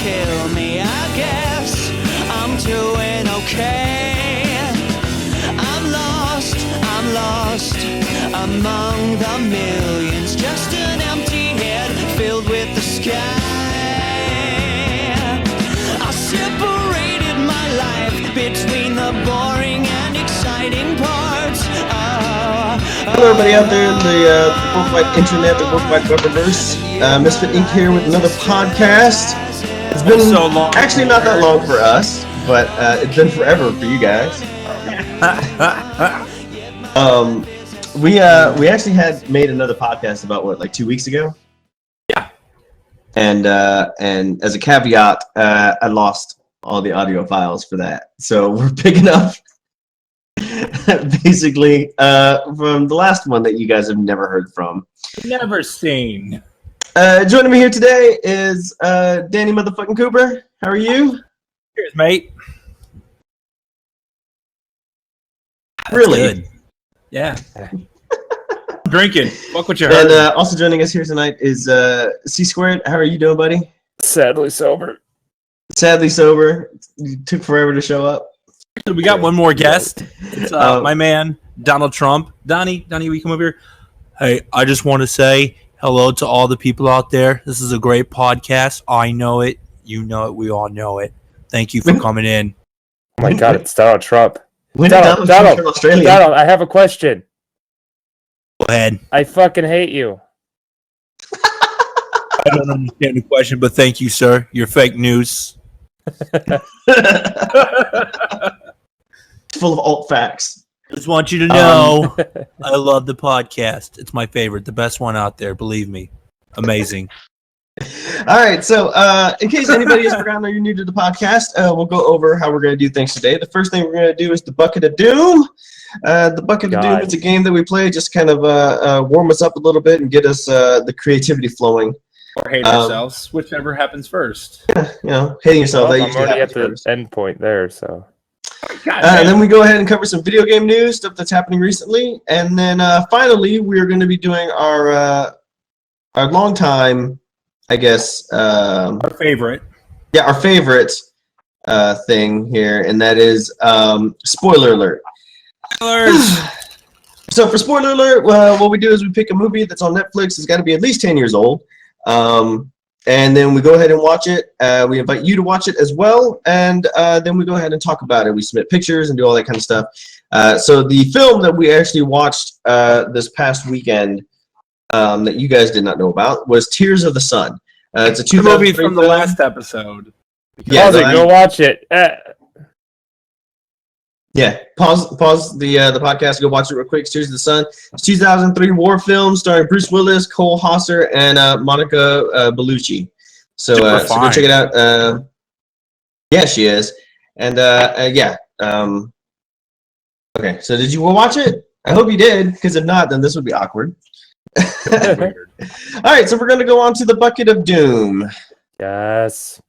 kill me, I guess I'm doing okay. I'm lost among the millions, just an empty head filled with the sky. I separated my life between the boring and exciting parts. Hello everybody out there in the worldwide internet, the worldwide webverse. Misfit Inc here with another podcast. It's been so long. Actually not that long for us, but it's been forever for you guys. We actually had made another podcast about like 2 weeks ago. Yeah. And as a caveat, I lost all the audio files for that. So we're picking up basically from the last one that you guys have never heard from. Never seen. Joining me here today is Danny motherfucking Cooper. How are you? Cheers, mate. Really? Good. Yeah. Drinking. Fuck what you heard. And also joining us here tonight is C Squared. How are you doing, buddy? Sadly sober. Sadly sober. You took forever to show up. We got one more guest. It's my man, Donald Trump. Donnie, will you come over here? Hey, I just want to say hello to all the people out there. This is a great podcast. I know it. You know it. We all know it. Thank you for coming in. Oh my God, it's Donald Trump. When did Donald Trump turn Australian? Donald, I have a question. Go ahead. I fucking hate you. I don't understand the question, but thank you, sir. You're fake news. Full of alt facts. Just want you to know I love the podcast. It's my favorite, the best one out there. Believe me. Amazing. All right, so in case anybody has forgotten or you're new to the podcast, we'll go over how we're going to do things today. The first thing we're going to do is the Bucket of Doom. The Bucket of Doom is a game that we play just kind of warm us up a little bit and get us the creativity flowing. Or hate ourselves, whichever happens first. Yeah, hating yourself. Well, that I'm usually already at happens the first. end point there, so. And then we go ahead and cover some video game news, stuff that's happening recently. And then finally, we're going to be doing our long time, I guess. Our favorite. Yeah, our favorite thing here, and that is spoiler alert. Spoilers! So for spoiler alert, what we do is we pick a movie that's on Netflix. It's got to be at least 10 years old. And then we go ahead and watch it. We invite you to watch it as well. And then we go ahead and talk about it. We submit pictures and do all that kind of stuff. So the film that we actually watched this past weekend that you guys did not know about was Tears of the Sun. It's a movie from the last episode. Yeah, go watch it. Yeah, pause the podcast. Go watch it real quick. Tears of the Sun. It's 2003 war film starring Bruce Willis, Cole Hauser, and Monica Bellucci. So go check it out. Yeah, she is. And yeah. Okay, so did you watch it? I hope you did, because if not, then this would be awkward. All right, so we're going to go on to the Bucket of Doom. Yes.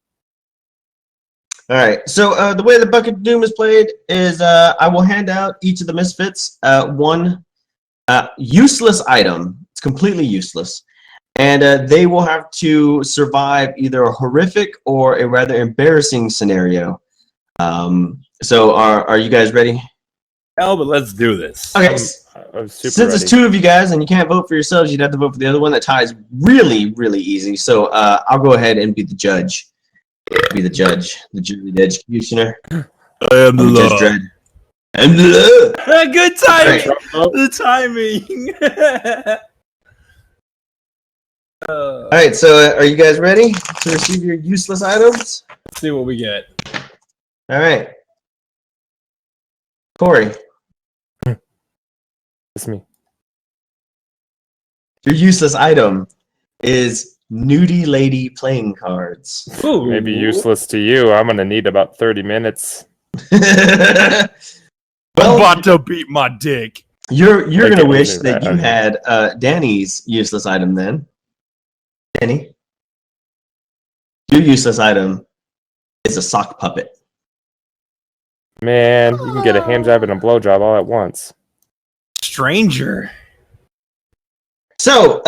All right, so the way the Bucket of Doom is played is I will hand out each of the Misfits one useless item. It's completely useless. And they will have to survive either a horrific or a rather embarrassing scenario. So are you guys ready? Hell, but let's do this. Okay, I'm super since ready. it's two of you guys and you can't vote for yourselves, you'd have to vote for the other one. That tie is really, really easy. So I'll go ahead and be the judge. The jury, the executioner. I am the law. Judge Dredd. I'm the law. Good timing. Right. The timing. All right, so are you guys ready to receive your useless items? Let's see what we get. All right. Corey. It's me. Your useless item is Nudie Lady playing cards. Ooh. Maybe useless to you. I'm going to need about 30 minutes. I'm about to beat my dick. You're going to wish that you had Danny's useless item then. Danny? Your useless item is a sock puppet. Man, you can get a hand job and a blow job all at once. Stranger. So,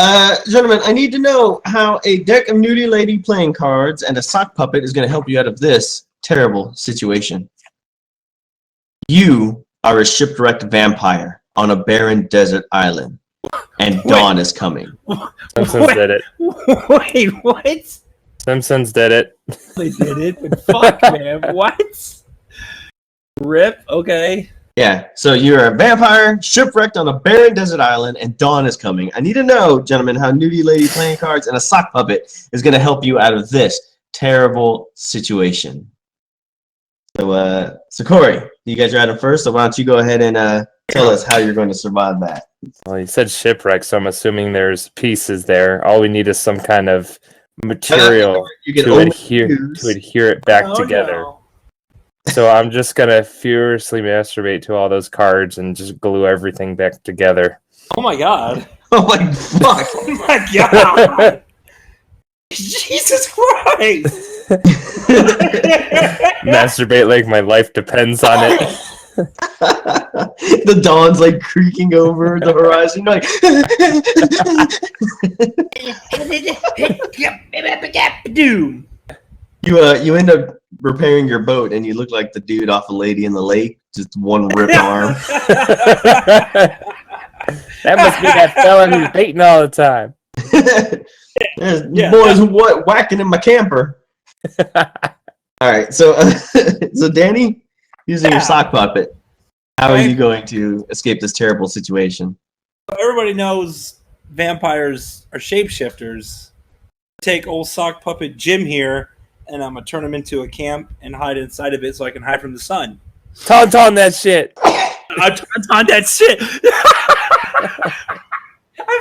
gentlemen, I need to know how a deck of nudie lady playing cards and a sock puppet is going to help you out of this terrible situation. You are a shipwrecked vampire on a barren desert island, and dawn is coming. Simpsons did it. Wait, what? Simpsons did it. They did it, but fuck, man. What? Rip, okay. Yeah, so you're a vampire shipwrecked on a barren desert island, and dawn is coming. I need to know, gentlemen, how nudie lady playing cards and a sock puppet is going to help you out of this terrible situation. So Corey, you guys are at it first, so why don't you go ahead and tell us how you're going to survive that? Well, you said shipwreck, so I'm assuming there's pieces there. All we need is some kind of material to adhere it back together. No. So I'm just gonna furiously masturbate to all those cards and just glue everything back together. Oh my god. Oh my fuck! Oh my god. Jesus Christ. Masturbate like my life depends on it. The dawn's like creaking over the horizon, like. Dude. You end up repairing your boat, and you look like the dude off of Lady in the Lake, just one ripped arm. That must be that fella who's baiting all the time. Boys, what whacking in my camper? All right, so Danny, using your sock puppet, how are you going to escape this terrible situation? Everybody knows vampires are shapeshifters. Take old sock puppet Jim here, and I'm gonna turn him into a camp and hide inside of it so I can hide from the sun. Tauntaun that shit. I tauntaun that shit. I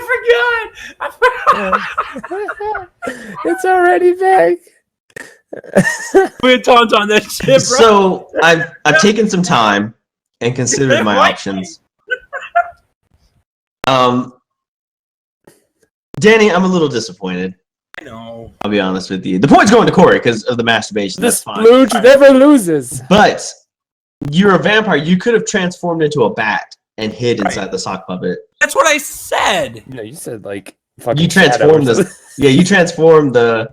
forgot. It's already back. We're tauntaun that shit, bro. So I've taken some time and considered my options. Danny, I'm a little disappointed. I know. I'll be honest with you. The point's going to Corey because of the masturbation. The That's fine. splooge never loses. But you're a vampire. You could have transformed into a bat and hid inside the sock puppet. That's what I said. No, you said like fucking You transformed you transformed the.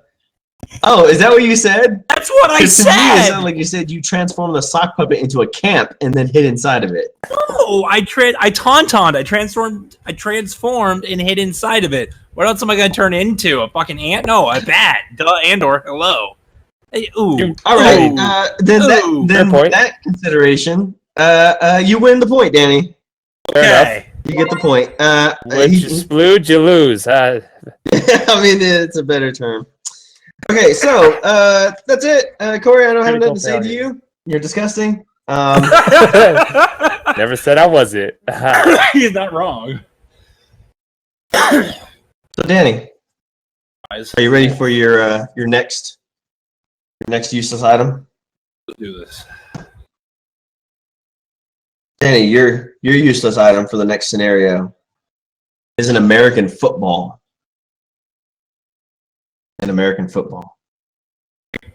Oh, is that what you said? That's what I To me, it said. sounded like you said you transformed the sock puppet into a camp and then hid inside of it. No, I tauntauned. I transformed and hid inside of it. What else am I gonna turn into? A fucking ant? No, a bat. Duh, Andor. Hello. Hey, ooh. All right. Ooh. Then Ooh. that consideration, you win the point, Danny. Okay. You get the point. When you splooge, you lose. I mean, it's a better term. Okay, so that's it. Corey, I don't have nothing to say to you. You're disgusting. Never said I was it. He's not wrong. So, Danny, are you ready for your next useless item? Let's do this. Danny, your useless item for the next scenario is an American football. An American football.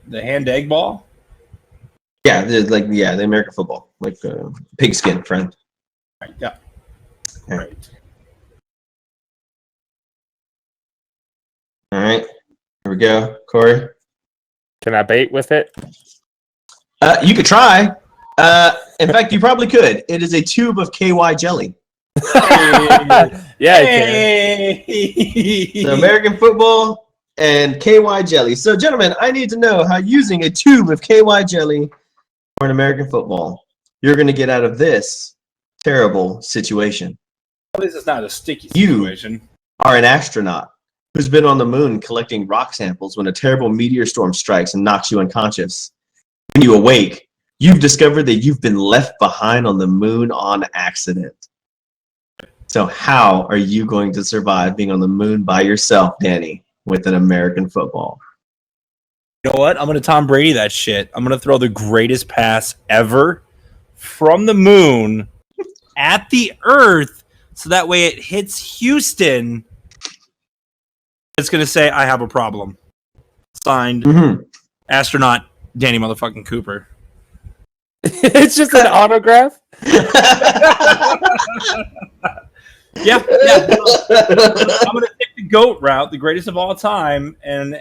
The hand egg ball? Yeah, the American football, like pigskin friend. Right, yeah. Okay. Right. All right, here we go, Corey. Can I bait with it? You could try. In fact, you probably could. It is a tube of KY jelly. Yeah, Hey. So American football and KY jelly. So, gentlemen, I need to know how using a tube of KY jelly for an American football, you're going to get out of this terrible situation. At least it's not a sticky You- situation. Are an astronaut who's been on the moon collecting rock samples when a terrible meteor storm strikes and knocks you unconscious. When you awake, you've discovered that you've been left behind on the moon on accident. So how are you going to survive being on the moon by yourself, Danny, with an American football? You know what? I'm going to Tom Brady that shit. I'm going to throw the greatest pass ever from the moon at the Earth so that way it hits Houston. It's going to say, I have a problem. Signed, astronaut Danny motherfucking Cooper. It's just an autograph. Yeah. I'm gonna take the GOAT route, the greatest of all time, and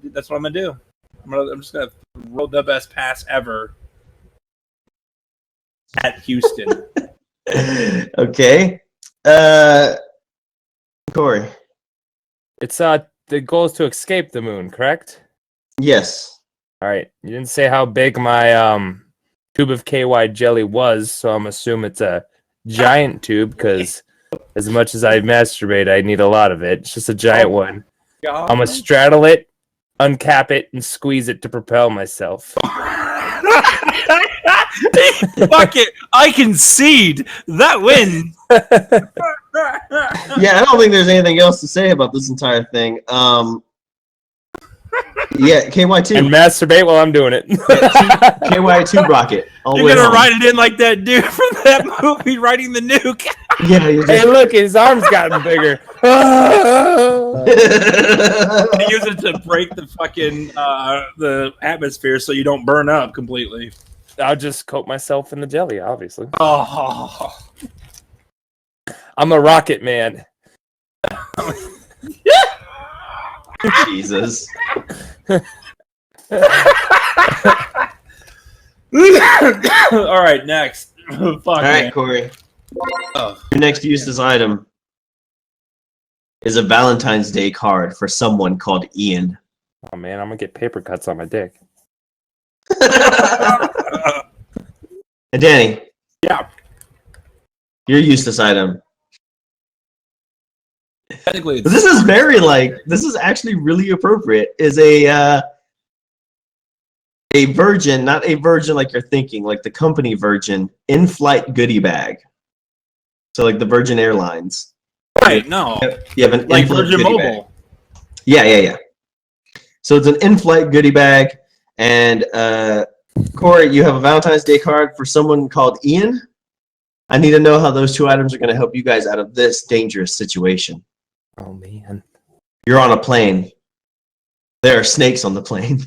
that's what I'm gonna do. I'm just gonna roll the best pass ever at Houston. Okay. Corey. It's the goal is to escape the moon, correct? Yes. All right. You didn't say how big my tube of KY jelly was, so I'm assuming it's a giant tube because as much as I masturbate, I need a lot of it. It's just a giant one. God. I'm gonna straddle it, uncap it, and squeeze it to propel myself. Fuck it! I concede. That wins. Yeah, I don't think there's anything else to say about this entire thing. Yeah, KY2. And masturbate while I'm doing it. KY2 rocket. You're gonna write it in like that dude from that movie writing the nuke. Yeah, you're Hey, look, his arm's gotten bigger. He uses it to break the fucking the atmosphere so you don't burn up completely. I'll just coat myself in the jelly, obviously. Oh, I'm a rocket man. Jesus. all right, next. Fuck, All right, man. Corey. Oh. Your next useless item is a Valentine's Day card for someone called Ian. Oh man, I'm gonna get paper cuts on my dick. And Danny. Yeah. Your useless item. Technically, This is actually really appropriate. Is a Virgin, not a Virgin like you're thinking, like the company Virgin, in-flight goodie bag. So like the Virgin Airlines. right? No, You have an like in-flight Virgin goodie Mobile. bag. Yeah. So it's an in-flight goodie bag, and Corey, you have a Valentine's Day card for someone called Ian. I need to know how those two items are going to help you guys out of this dangerous situation. Oh man. You're on a plane. There are snakes on the plane.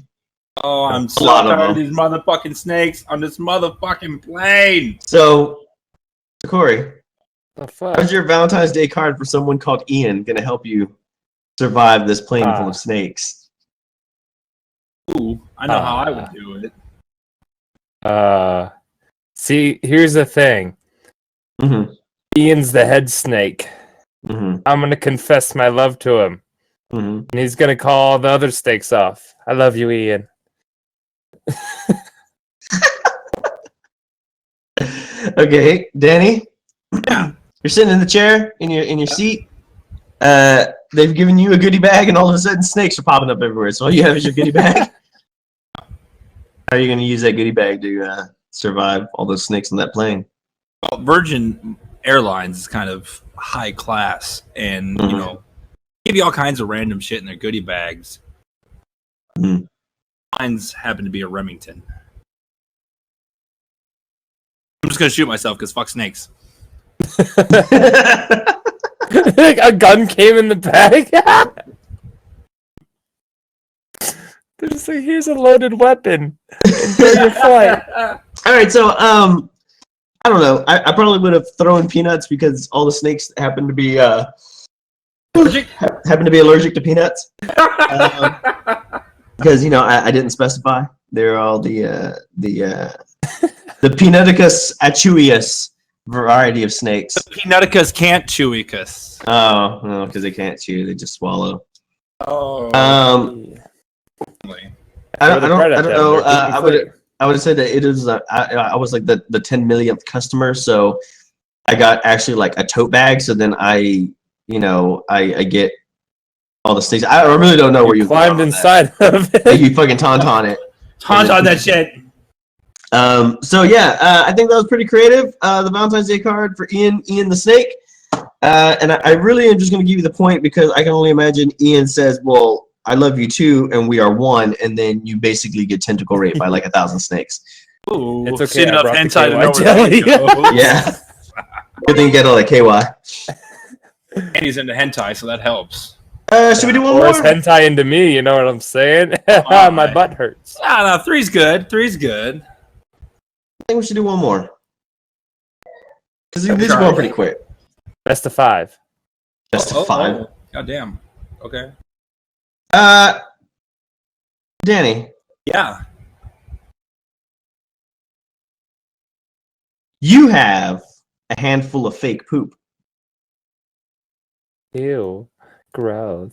Oh, I'm so lot of tired of them. these motherfucking snakes on this motherfucking plane. So, Corey, The fuck? how's your Valentine's Day card for someone called Ian going to help you survive this plane full of snakes? Ooh, I know how I would do it. See, here's the thing. Mm-hmm. Ian's the head snake. Mm-hmm. I'm gonna confess my love to him, Mm-hmm. and he's gonna call all the other snakes off. I love you, Ian. Okay, Danny. Yeah. You're sitting in the chair in your seat. They've given you a goodie bag, and all of a sudden, snakes are popping up everywhere. So all you have is your goodie bag. How are you going to use that goodie bag to survive all those snakes on that plane? Well, Virgin Airlines is kind of high class, and Mhm. you know, give you all kinds of random shit in their goodie bags. Mhm. Mine's happen to be a Remington. I'm just gonna shoot myself because fuck snakes. A gun came in the bag. They're just like, here's a loaded weapon. Enjoy your flight. All right, so I don't know. I probably would have thrown peanuts because all the snakes happen to be Allergic? happen to be allergic to peanuts. Because I didn't specify. They're all the Peanuticus achuius variety of snakes. Peanuticus can't chewicus. Oh, no, because they can't chew; they just swallow. Oh. I don't know. I would have said that it is. I was like the 10 millionth customer, so I got actually like a tote bag. So then I get all the snakes. I really don't know where you climbed inside of it. You fucking tauntaun it. Taunt on that shit. So yeah, I think that was pretty creative. The Valentine's Day card for Ian the Snake. And I really am just going to give you the point because I can only imagine Ian says, "Well, I love you too, and we are one," and then you basically get tentacle raped by like 1,000 snakes. Ooh, It's okay, seen I enough brought the hentai to KY know where jelly. that goes. Yeah. Good thing you get all that KY. And he's into hentai, so that helps. Should we do one Or more? it's hentai into me, you know what I'm saying? on. My butt hurts. No, three's good. Three's good. I think we should do one more. Because these are Try. going pretty quick. Best of 5. Best of 5. Oh. God damn. Okay. Danny. Yeah. You have a handful of fake poop. Ew. Gross.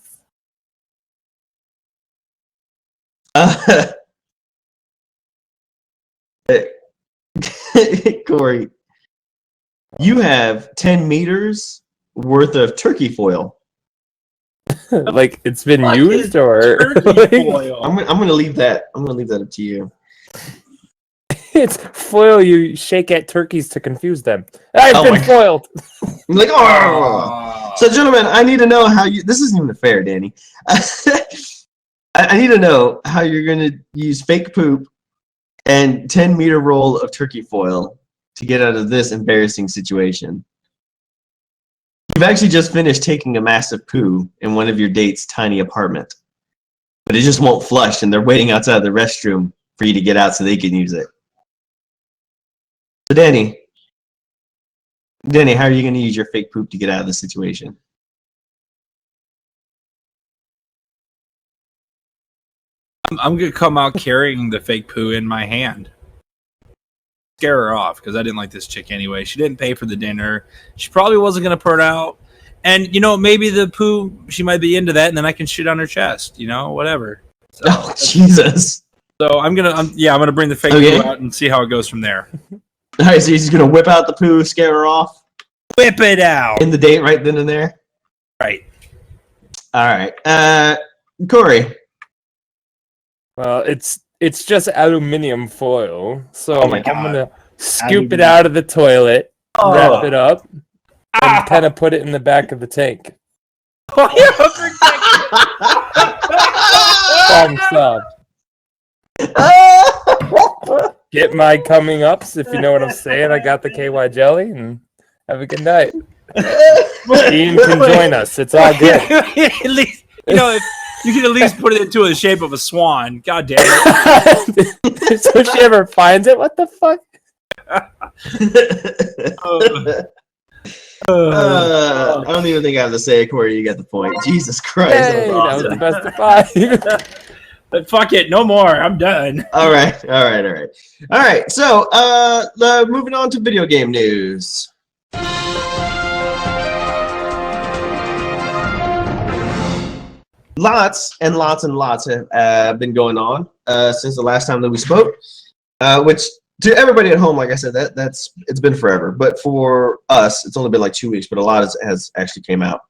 Corey, you have 10 meters worth of turkey foil. Like it's been Fuck used, is or turkey foil? I'm gonna leave that. I'm gonna leave that up to you. it's foil you shake at turkeys to confuse them. I've Oh been my God. foiled. I'm like, oh. So, gentlemen, I need to know how you. This isn't even fair, Danny. I need to know how you're gonna use fake poop and 10-meter roll of turkey foil to get out of this embarrassing situation. You've actually just finished taking a massive poo in one of your date's tiny apartment, but it just won't flush, and they're waiting outside the restroom for you to get out so they can use it. So, Danny, how are you going to use your fake poop to get out of the situation? I'm gonna come out carrying the fake poo in my hand. Scare her off because I didn't like this chick anyway. She didn't pay for the dinner. She probably wasn't gonna put out. And maybe the poo, she might be into that, and then I can shit on her chest. Whatever. So, Oh, Jesus. So I'm gonna bring the fake poo out and see how it goes from there. All right, so he's going to whip out the poo, scare her off. Whip it out. In the date right then and there. Right. All right. Corey. Well, it's just aluminum foil, so Oh my I'm God. gonna scoop it out of the toilet, wrap it up, and kind of put it in the back of the tank. Thumbs up. Get my coming ups, if you know what I'm saying. I got the KY jelly, and have a good night. Ian can join us. It's all good. At least, if you can at least put it into the shape of a swan. God damn it. So if she ever finds it, what the fuck? I don't even think I have to say it, Corey. You got the point. Jesus Christ. Hey, That was that was awesome. the best of 5. But fuck it, no more. I'm done. All right. So, moving on to video game news. Lots and lots and lots have been going on since the last time that we spoke, which to everybody at home, like I said, it's been forever. But for us, it's only been like 2 weeks, but a lot has actually came out.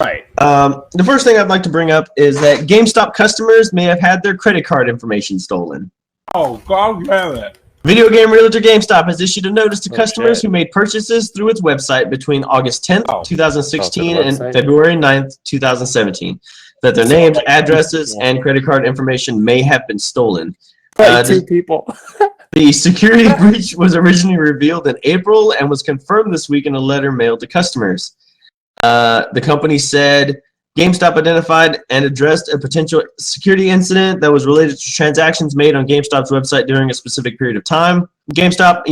Right. The first thing I'd like to bring up is that GameStop customers may have had their credit card information stolen. Oh, God damn it. Video game realtor GameStop has issued a notice to customers who made purchases through its website between August 10th, 2016 and February 9th, 2017, that their names, addresses, and credit card information may have been stolen. Two people. The security breach was originally revealed in April and was confirmed this week in a letter mailed to customers. The company said GameStop identified and addressed a potential security incident that was related to transactions made on GameStop's website during a specific period of time. GameStop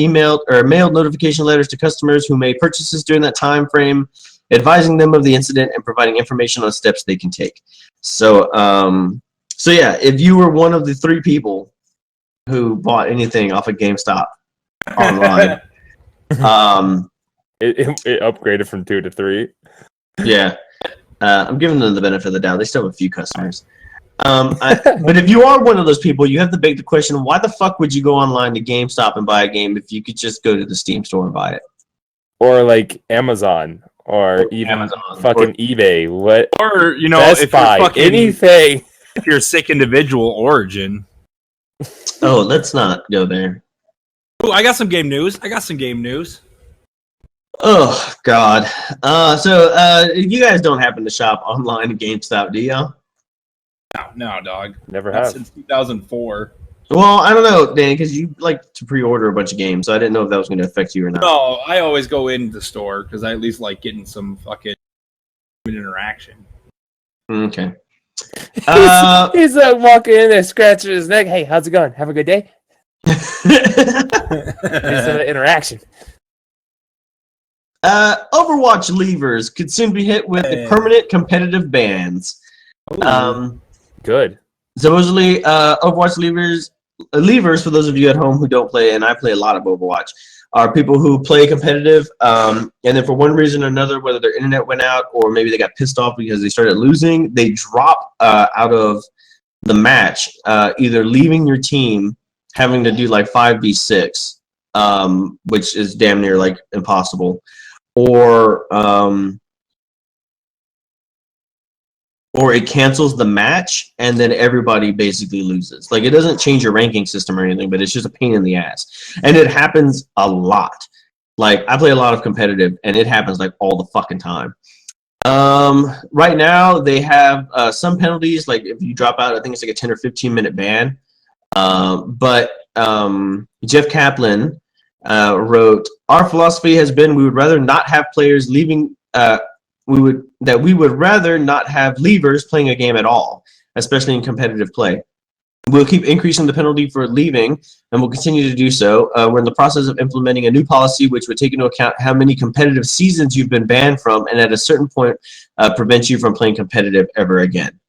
mailed notification letters to customers who made purchases during that time frame, advising them of the incident and providing information on steps they can take. So yeah, if you were one of the 3 people who bought anything off of GameStop online, It upgraded from 2 to 3. yeah. I'm giving them the benefit of the doubt. They still have a few customers. But if you are one of those people, you have to beg the question, why the fuck would you go online to GameStop and buy a game if you could just go to the Steam store and buy it? Or like Amazon, or even Amazon, fucking eBay. What? Or, Best if Buy, you're fucking, anything. if you're a sick individual, Origin. Oh, let's not go there. Oh, I got some game news. Oh, God. You guys don't happen to shop online at GameStop, do y'all? No, dog. Never Not have. since 2004. Well, I don't know, Danny, because you like to pre-order a bunch of games, so I didn't know if that was going to affect you or not. No, I always go into the store because I at least like getting some fucking interaction. Okay. He's walking in there, scratching his neck. Hey, how's it going? Have a good day. It's an interaction. Overwatch leavers could soon be hit with the permanent competitive bans. Good. Supposedly, Overwatch leavers, for those of you at home who don't play, and I play a lot of Overwatch, are people who play competitive, and then for one reason or another, whether their internet went out or maybe they got pissed off because they started losing, they drop out of the match, either leaving your team, having to do like 5v6, which is damn near like impossible, or it cancels the match and then everybody basically loses. Like, it doesn't change your ranking system or anything, but it's just a pain in the ass. And it happens a lot. Like, I play a lot of competitive and it happens like all the fucking time. Right now they have some penalties, like if you drop out, I think it's like a 10 or 15 minute ban. But Jeff Kaplan wrote, "Our philosophy has been we would rather not have players leaving we would rather not have leavers playing a game at all, especially in competitive play. We'll keep increasing the penalty for leaving, and we'll continue to do so. We're in the process of implementing a new policy which would take into account how many competitive seasons you've been banned from, and at a certain point, prevent you from playing competitive ever again."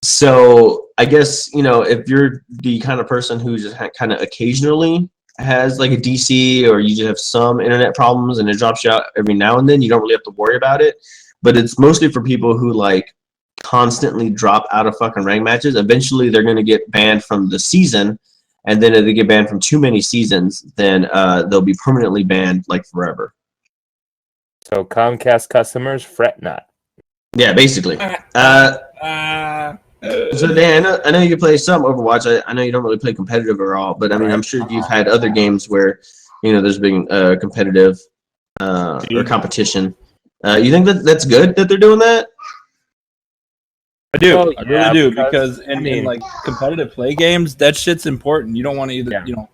So I guess, you know, if you're the kind of person who just kind of occasionally has like a DC, or you just have some internet problems and it drops you out every now and then, you don't really have to worry about it. But it's mostly for people who like constantly drop out of fucking rank matches. Eventually they're going to get banned from the season, and then if they get banned from too many seasons, then they'll be permanently banned like forever. So Comcast customers, fret not. Yeah, basically. So Dan, I know you play some Overwatch. I know you don't really play competitive at all, but I mean, I'm sure you've had other games where, you know, there's been competitive or competition. You think that's good that they're doing that? I do. Well, I really do, because in like competitive play games, that shit's important. You don't want to either, you know,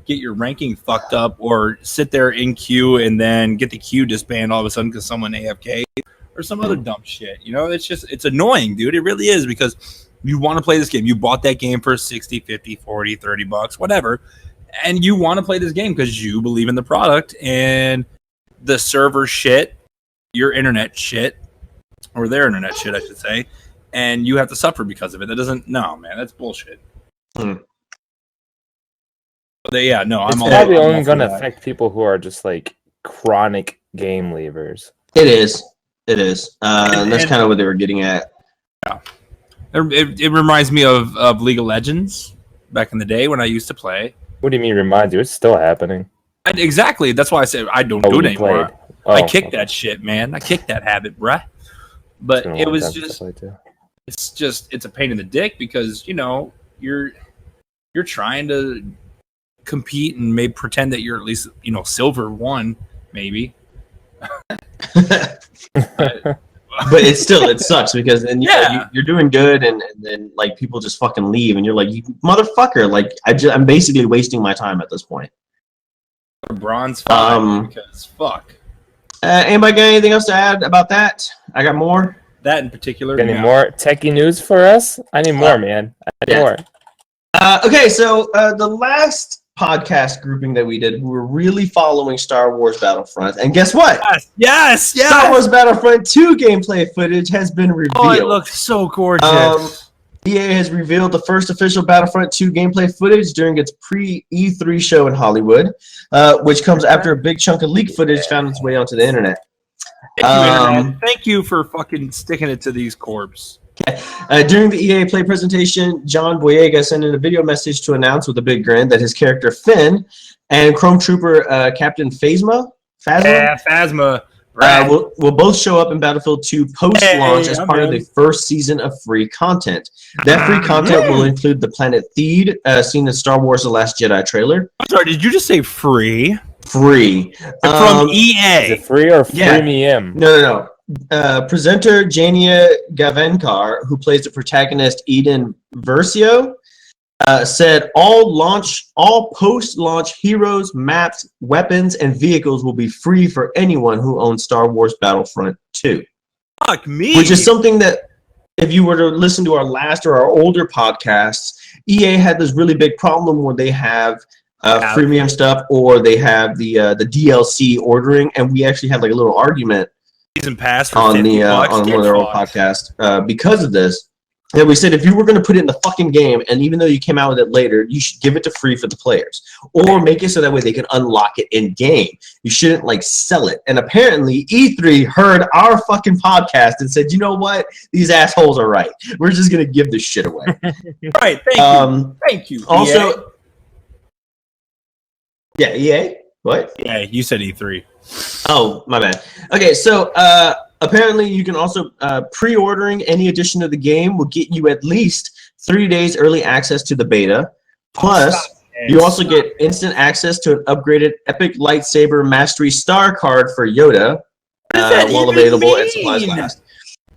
get your ranking fucked up or sit there in queue and then get the queue disbanded all of a sudden because someone AFK or some other dumb shit. You know, it's annoying, dude. It really is, because you want to play this game. You bought that game for 60, 50, 40, 30 bucks, whatever. And you want to play this game because you believe in the product, and the server shit, your internet shit, or their internet shit, I should say, and you have to suffer because of it. That doesn't, no, man, that's bullshit. Hmm. I'm all probably only going to affect people who are just like chronic game leavers. It is. And that's kind of what they were getting at. Yeah. It reminds me of League of Legends back in the day when I used to play. What do you mean reminds you? It's still happening. Exactly. That's why I said I don't do it anymore. I kicked that shit, man. I kicked that habit, bruh. But it was just, it's a pain in the dick, because, you know, you're trying to compete and maybe pretend that you're at least, you know, silver 1, maybe. But it sucks, because then you're doing good, and then like people just fucking leave, and you're like, you motherfucker, like I'm basically wasting my time at this point. Bronze 5, because fuck. Anybody got anything else to add about that? I got more. That in particular. Any more techie news for us? I need more, man. I need more. Okay, so the last podcast grouping that we did, we were really following Star Wars Battlefront, and guess what? Yes. Star Wars Battlefront 2 gameplay footage has been revealed. Oh, it looks so gorgeous. EA has revealed the first official Battlefront 2 gameplay footage during its pre-E3 show in Hollywood, which comes after a big chunk of leaked footage found its way onto the internet. Thank you for fucking sticking it to these corps. During the EA Play presentation, John Boyega sent in a video message to announce with a big grin that his character Finn and Chrome Trooper Captain Phasma will both show up in Battlefield 2 post-launch as part of the first season of free content. That free content will include the planet Theed, seen in Star Wars The Last Jedi trailer. I'm sorry, did you just say free? Free. From EA. Is it free or freemium? No. Presenter Jania Gavenkar, who plays the protagonist Eden Versio, said all post-launch heroes, maps, weapons, and vehicles will be free for anyone who owns Star Wars Battlefront 2. Fuck me. Which is something that, if you were to listen to our last or our older podcasts, EA had this really big problem where they have freemium stuff, or they have the DLC ordering. And we actually had like a little argument Season pass for on $50 on one of their old podcasts because of this. And we said if you were going to put it in the fucking game, and even though you came out with it later, you should give it to free for the players, or make it so that way they can unlock it in game. You shouldn't like sell it. And apparently E3 heard our fucking podcast and said, you know what, these assholes are right. We're just going to give this shit away. Right. Thank you. Also, yeah, EA. What? Yeah, you said E3. Oh, my bad. Okay, so apparently you can also pre-ordering any edition of the game will get you at least 3 days early access to the beta. Plus, you also get instant access to an upgraded Epic Lightsaber Mastery Star card for Yoda while available and supplies last.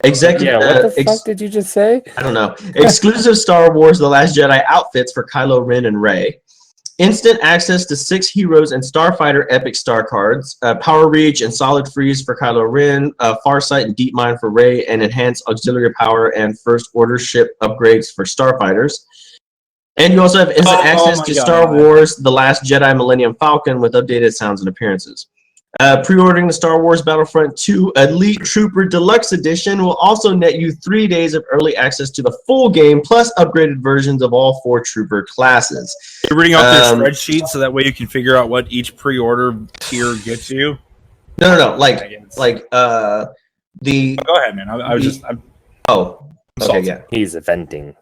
What the fuck did you just say? I don't know. Exclusive Star Wars The Last Jedi outfits for Kylo Ren and Rey. Instant access to 6 Heroes and Starfighter Epic Star cards, Power Reach and Solid Freeze for Kylo Ren, Farsight and Deep Mind for Rey, and Enhanced Auxiliary Power and First Order ship upgrades for Starfighters. And you also have instant access to Star Wars The Last Jedi Millennium Falcon with updated sounds and appearances. Pre-ordering the Star Wars Battlefront 2 Elite Trooper Deluxe Edition will also net you 3 days of early access to the full game, plus upgraded versions of all 4 Trooper classes. You're reading off their spreadsheet so that way you can figure out what each pre-order tier gets you? No. Go ahead, man. Yeah. He's venting.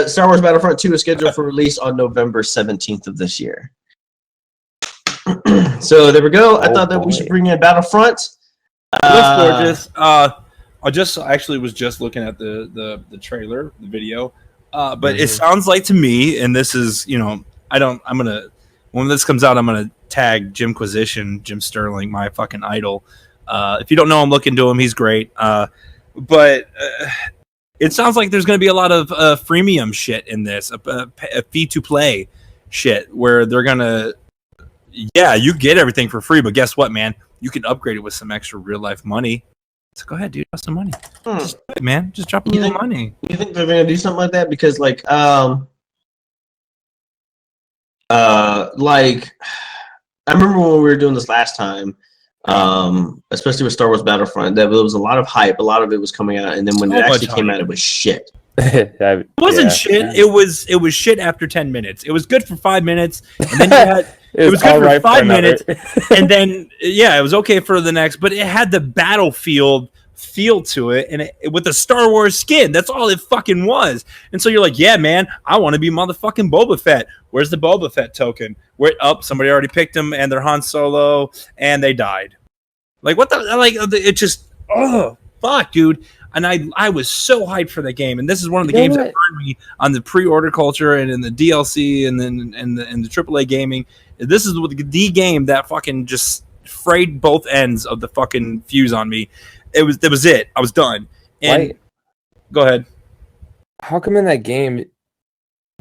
Star Wars Battlefront 2 is scheduled for release on November 17th of this year. So there we go. I thought that we should bring in Battlefront. It looks gorgeous. I was just looking at the trailer, the video. But it sounds like to me, and this is, when this comes out, I'm gonna tag Jimquisition, Jim Sterling, my fucking idol. If you don't know him, look into him. He's great. But it sounds like there's gonna be a lot of freemium shit in this, a fee to play shit, where they're gonna. Yeah, you get everything for free, but guess what, man? You can upgrade it with some extra real life money. So go ahead, dude. Drop some money. Just do it, man. Just drop a little money. You think they're gonna do something like that? Because I remember when we were doing this last time, especially with Star Wars Battlefront, that there was a lot of hype. A lot of it was coming out, and then when it actually came out, it was shit. It wasn't shit. It was shit after 10 minutes. It was good for 5 minutes, and then you had it was good for 5 minutes, and then it was okay for the next. But it had the Battlefield feel to it, and it with the Star Wars skin. That's all it fucking was. And so you're like, yeah, man, I want to be motherfucking Boba Fett. Where's the Boba Fett token? Somebody already picked him, and they're Han Solo, and they died. Like what the it just fuck, dude. And I was so hyped for that game, and this is one of the games that burned me on the pre-order culture and in the DLC and then in the AAA gaming. This is the game that fucking just frayed both ends of the fucking fuse on me. That was it. I was done. And go ahead. How come in that game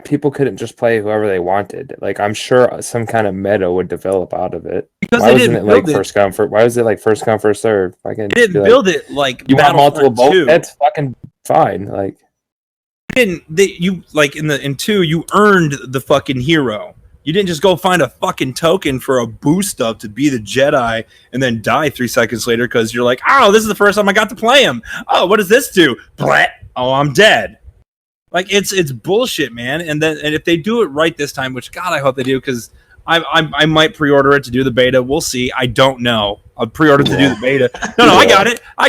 people couldn't just play whoever they wanted? Like, I'm sure some kind of meta would develop out of it. Because why wasn't it like first come first? Why was it like first come first serve? They didn't build it like you want multiple both. That's fucking fine. Like, in 2 you earned the fucking hero. You didn't just go find a fucking token for a boost up to be the Jedi and then die 3 seconds later because you're like, oh, this is the first time I got to play him. Oh, what does this do? Blah. Oh, I'm dead. Like it's bullshit, man. And if they do it right this time, which God I hope they do, because I might pre-order it to do the beta. We'll see. I don't know. I'll pre-order to do the beta. No, I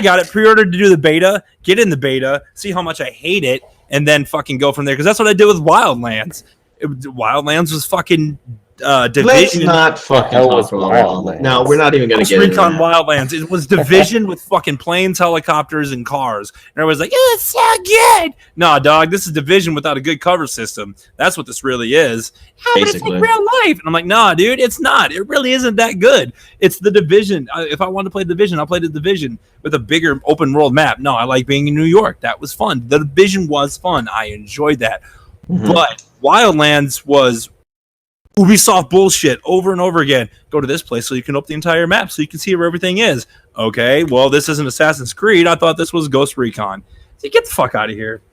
got it. Pre-order to do the beta. Get in the beta. See how much I hate it, and then fucking go from there. Because that's what I did with Wildlands. Wildlands was fucking Division. Let's not fucking talk about Wildlands. No, we're not even going to get into Recon Wildlands. It was Division with fucking planes, helicopters, and cars. And everyone's like, it's so good. Nah, dog, this is Division without a good cover system. That's what this really is. But it's like real life. And I'm like, nah, dude, it's not. It really isn't that good. It's the Division. If I want to play Division, I'll play the Division with a bigger open world map. No, I like being in New York. That was fun. The Division was fun. I enjoyed that. Mm-hmm. But Wildlands was Ubisoft bullshit over and over again. Go to this place so you can open the entire map so you can see where everything is. Okay, well, this isn't Assassin's Creed. I thought this was Ghost Recon. So get the fuck out of here.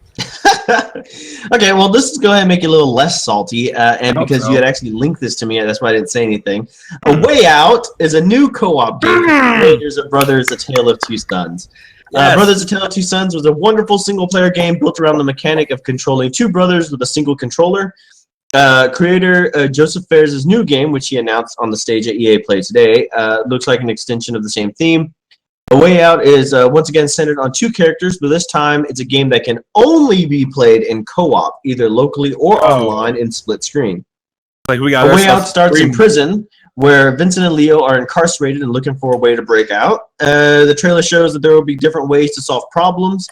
Okay, well, let's go ahead and make it a little less salty. And because you had actually linked this to me, that's why I didn't say anything. A Way Out is a new co-op game for creators of Brothers: A Tale of Two Sons. Yes. Brothers: A Tale of Two Sons was a wonderful single-player game built around the mechanic of controlling two brothers with a single controller. Creator Joseph Fares' new game, which he announced on the stage at EA Play today, looks like an extension of the same theme. A Way Out is once again centered on two characters, but this time it's a game that can only be played in co-op, either locally or online in split screen. Like we got A Way Out starts in prison, where Vincent and Leo are incarcerated and looking for a way to break out. The trailer shows that there will be different ways to solve problems,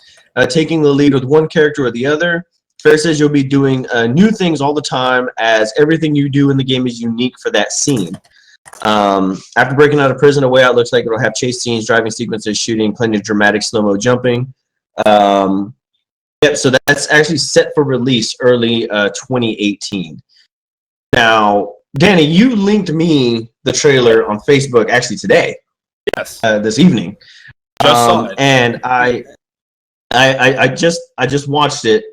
taking the lead with one character or the other. Fair says you'll be doing new things all the time, as everything you do in the game is unique for that scene. After breaking out of prison, A Way Out looks like it'll have chase scenes, driving sequences, shooting, plenty of dramatic slow-mo jumping. Yep, so that's actually set for release early 2018. Now, Danny, you linked me the trailer on Facebook actually today. Yes. This evening. Just saw it. And I just watched it.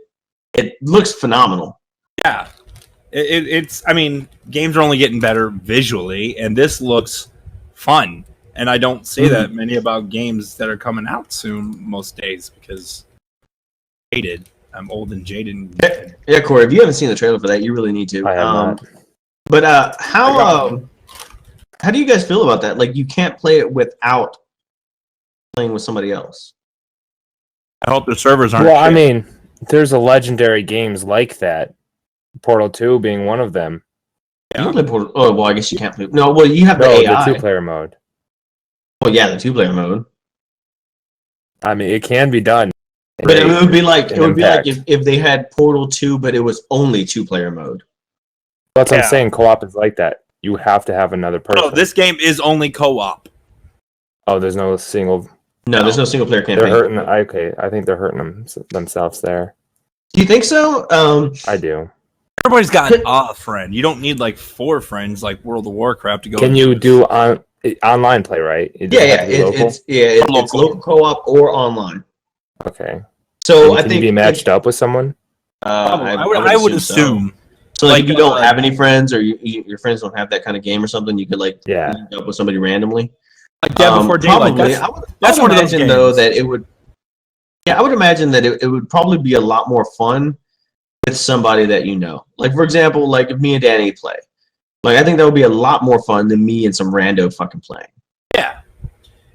It looks phenomenal. Yeah. It's, I mean, games are only getting better visually, and this looks fun. And I don't say that many about games that are coming out soon most days because I'm old and jaded. Yeah, Corey, if you haven't seen the trailer for that, you really need to. I have not. But how do you guys feel about that? Like, you can't play it without playing with somebody else. I hope the servers aren't. Well, I mean, there's a legendary games like that. Portal 2 being one of them. You can play Portal. Oh, well, I guess you can't play. No, well, you have the AI. The two-player mode. Well, yeah, the two-player mode. I mean, it can be done. But it would be like if they had Portal 2, but it was only two-player mode. That's what I'm saying. Co-op is like that. You have to have another person. No, this game is only co-op. Oh, there's no single. No, there's no single-player campaign. They're hurting. Okay, I think they're hurting themselves there. Do you think so? I do. Everybody's got a friend. You don't need like 4 friends like World of Warcraft to go. Can you do online play, right? It's local co-op or online. Okay. So and I think you be matched up with someone. I would assume. So like, if you don't have any friends, or your friends don't have that kind of game or something, you could like link up with somebody randomly. Like Dead Before Daylight. That's one of those games. Though that it would. Yeah, I would imagine that it would probably be a lot more fun with somebody that you know. Like, for example, like if me and Danny play, like I think that would be a lot more fun than me and some rando fucking playing. Yeah,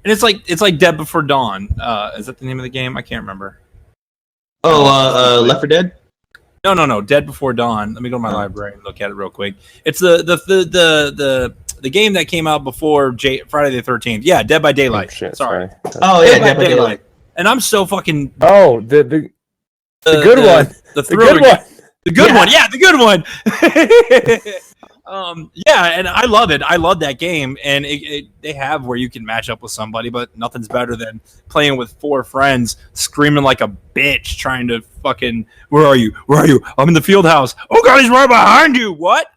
and it's like Dead Before Dawn. Is that the name of the game? I can't remember. Oh, Left 4 Dead. No. Dead Before Dawn. Let me go to my library and look at it real quick. It's the game that came out before Friday the 13th. Yeah, Dead by Daylight. Oh, shit, sorry. Oh yeah, Dead by Daylight. And I'm so fucking. Oh, the good one. The good one. The good one. Yeah, the good one. Yeah, and I love it. I love that game, and they have where you can match up with somebody, but nothing's better than playing with 4 friends, screaming like a bitch, trying to fucking. Where are you? Where are you? I'm in the field house. Oh God, he's right behind you. What?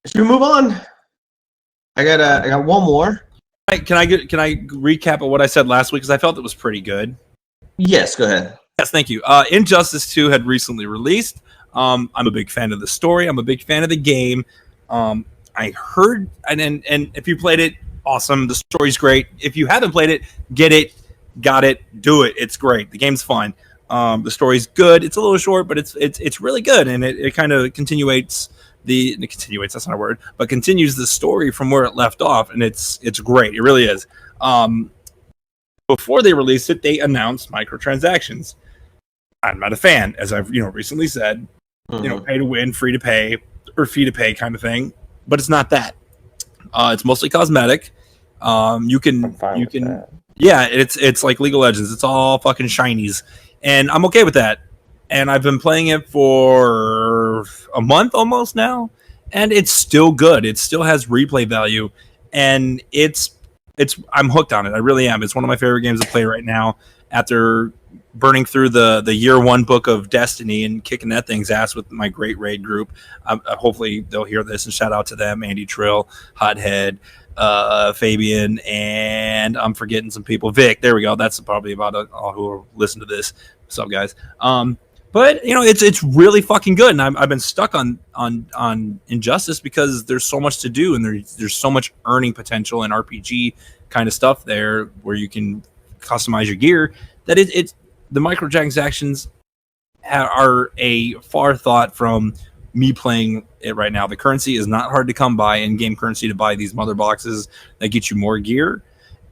Should we move on? I got one more. Can I recap of what I said last week, because I felt it was pretty good. Yes, go ahead. Yes, thank you. Injustice 2 had recently released. I'm a big fan of the story. I'm a big fan of the game. I heard, and if you played it, awesome. The story's great. If you haven't played it, get it, got it, do it. It's great. The game's fun. The story's good. It's a little short, but it's really good, and it kind of continuates that's not a word, but continues the story from where it left off, and it's great. It really is. Before they released it, they announced microtransactions. I'm not a fan, as I've recently said. Pay to win, free to pay, or fee to pay kind of thing. But it's not that. It's mostly cosmetic. You can. Yeah, it's like League of Legends. It's all fucking shinies, and I'm okay with that. And I've been playing it for a month almost now, and it's still good. It still has replay value, and I'm hooked on it. I really am. It's one of my favorite games to play right now. After burning through the year 1 book of Destiny and kicking that thing's ass with my great raid group, hopefully they'll hear this and shout out to them: Andy Trill, Hothead, Fabian, and I'm forgetting some people. Vic, there we go. That's probably about all who will listen to this. What's up, guys? But it's really fucking good, and I've been stuck on Injustice because there's so much to do, and there's so much earning potential and RPG kind of stuff there where you can customize your gear. That it's the microtransactions are a far thought from me playing it right now. The currency is not hard to come by, in-game currency to buy these mother boxes that get you more gear,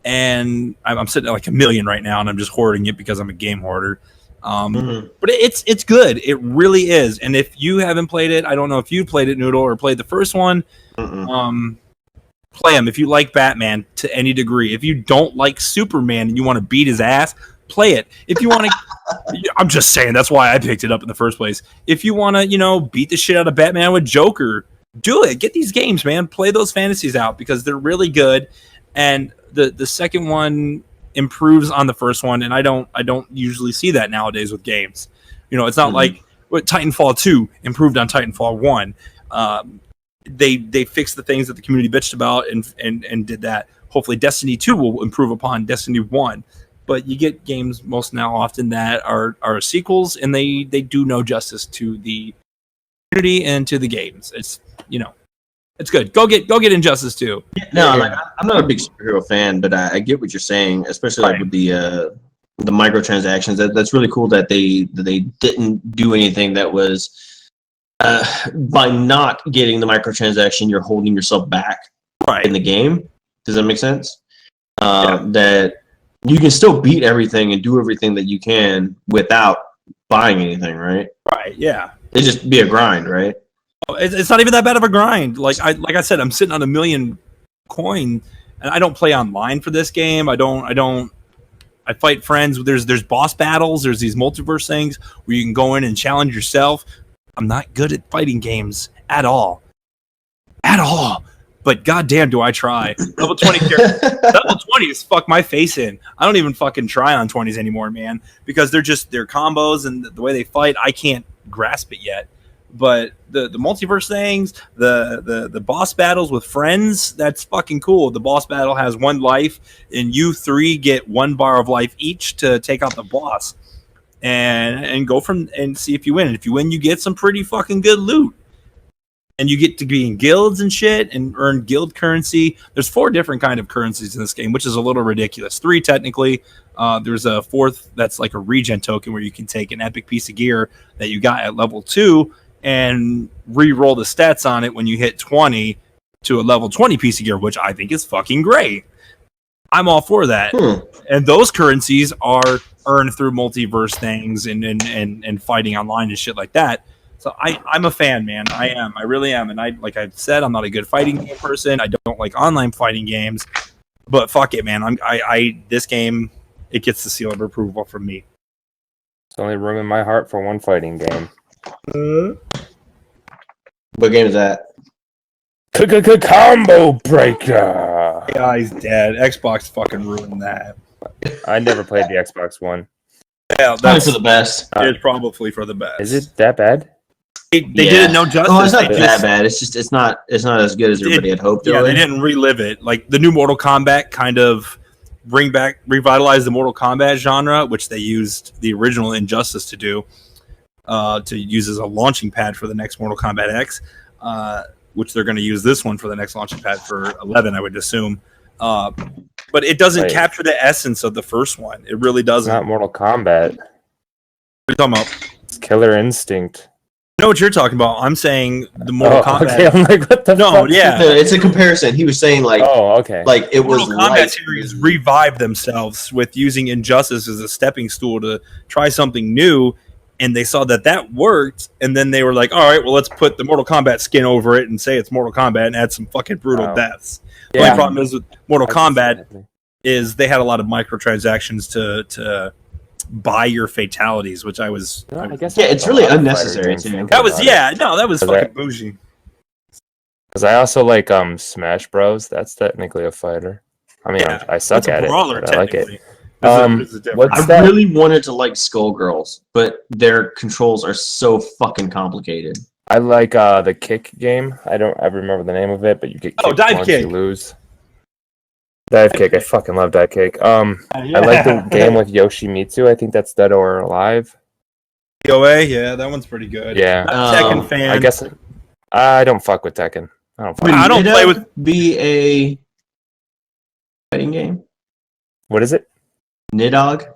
and I'm sitting at like 1 million right now, and I'm just hoarding it because I'm a game hoarder. But it's good. It really is. And if you haven't played it, I don't know if you played it, Noodle, or played the first one. Play them if you like Batman to any degree. If you don't like Superman and you want to beat his ass, play it. If you want to, I'm just saying that's why I picked it up in the first place. If you want to, beat the shit out of Batman with Joker, do it. Get these games, man. Play those fantasies out because they're really good. And the second one improves on the first one, and I don't usually see that nowadays with games. It's not like what Titanfall 2 improved on Titanfall 1. They fixed the things that the community bitched about and did that. Hopefully Destiny 2 will improve upon Destiny 1. But you get games most now often that are sequels, and they do no justice to the community and to the games. It's it's good. Go get Injustice 2. No, I'm not a big superhero fan, but I get what you're saying, especially with the microtransactions. That's really cool that they didn't do anything that was by not getting the microtransaction, you're holding yourself back in the game. Does that make sense? That you can still beat everything and do everything that you can without buying anything, right? Right. Yeah. It'd just be a grind, right? It's not even that bad of a grind. Like I said, I'm sitting on 1 million coin, and I don't play online for this game. I fight friends. There's boss battles. There's these multiverse things where you can go in and challenge yourself. I'm not good at fighting games at all. But goddamn, do I try? Level 20 character. Level 20 is fuck my face in. I don't even fucking try on 20s anymore, man, because they're combos and the way they fight. I can't grasp it yet. But the multiverse things, the boss battles with friends, that's fucking cool. The boss battle has 1 life, and you 3 get 1 bar of life each to take out the boss, and go from and see if you win. And if you win, you get some pretty fucking good loot, and you get to be in guilds and shit and earn guild currency. There's 4 different kind of currencies in this game, which is a little ridiculous. 3 technically. There's a 4th that's like a regen token where you can take an epic piece of gear that you got at level 2. And re-roll the stats on it when you hit 20 to a level 20 piece of gear, which I think is fucking great. I'm all for that. And those currencies are earned through multiverse things and fighting online and shit like that. So I'm a fan, man. I am. I really am. And like I said, I'm not a good fighting game person. I don't like online fighting games. But fuck it, man. This game, it gets the seal of approval from me. There's only room in my heart for one fighting game. What game is that? Combo Breaker. Yeah, he's dead. Xbox fucking ruined that. I never played the Xbox One. Yeah, Probably for the best. It's probably for the best. Is it that bad? They did it no justice. Oh, it's not that bad. It's not as good as everybody had hoped. Yeah, they didn't relive it. Like the new Mortal Kombat kind of revitalized the Mortal Kombat genre, which they used the original Injustice to do. To use as a launching pad for the next Mortal Kombat X, which they're going to use this one for the next launching pad for 11, I would assume. But it doesn't capture the essence of the first one. It really doesn't. It's not Mortal Kombat. What are you talking about? It's Killer Instinct. I know what you're talking about. I'm saying the Mortal Kombat. Okay, I'm like, what the fuck? Yeah. It's a comparison. He was saying like, like it was Mortal Kombat series revived themselves with using Injustice as a stepping stool to try something new. And they saw that worked, and then they were like, all right, well, let's put the Mortal Kombat skin over it and say it's Mortal Kombat and add some fucking brutal deaths. The only problem is with Mortal Kombat is they had a lot of microtransactions to buy your fatalities, which I guess it's really unnecessary. That was fucking bougie. Because I also like Smash Bros. That's technically a fighter. I mean, I suck at it, but I like it. I really wanted to like Skullgirls, but their controls are so fucking complicated. I like the kick game. I don't ever remember the name of it, but you get kicked dive once kick. You lose. Dive Cake. I fucking love Dive Cake. I like the game with Yoshimitsu. I think that's Dead or Alive. DOA, yeah, that one's pretty good. Yeah. Not a Tekken fan. I guess I don't fuck with Tekken. I don't play with. Be a fighting game. What is it? Nidhogg.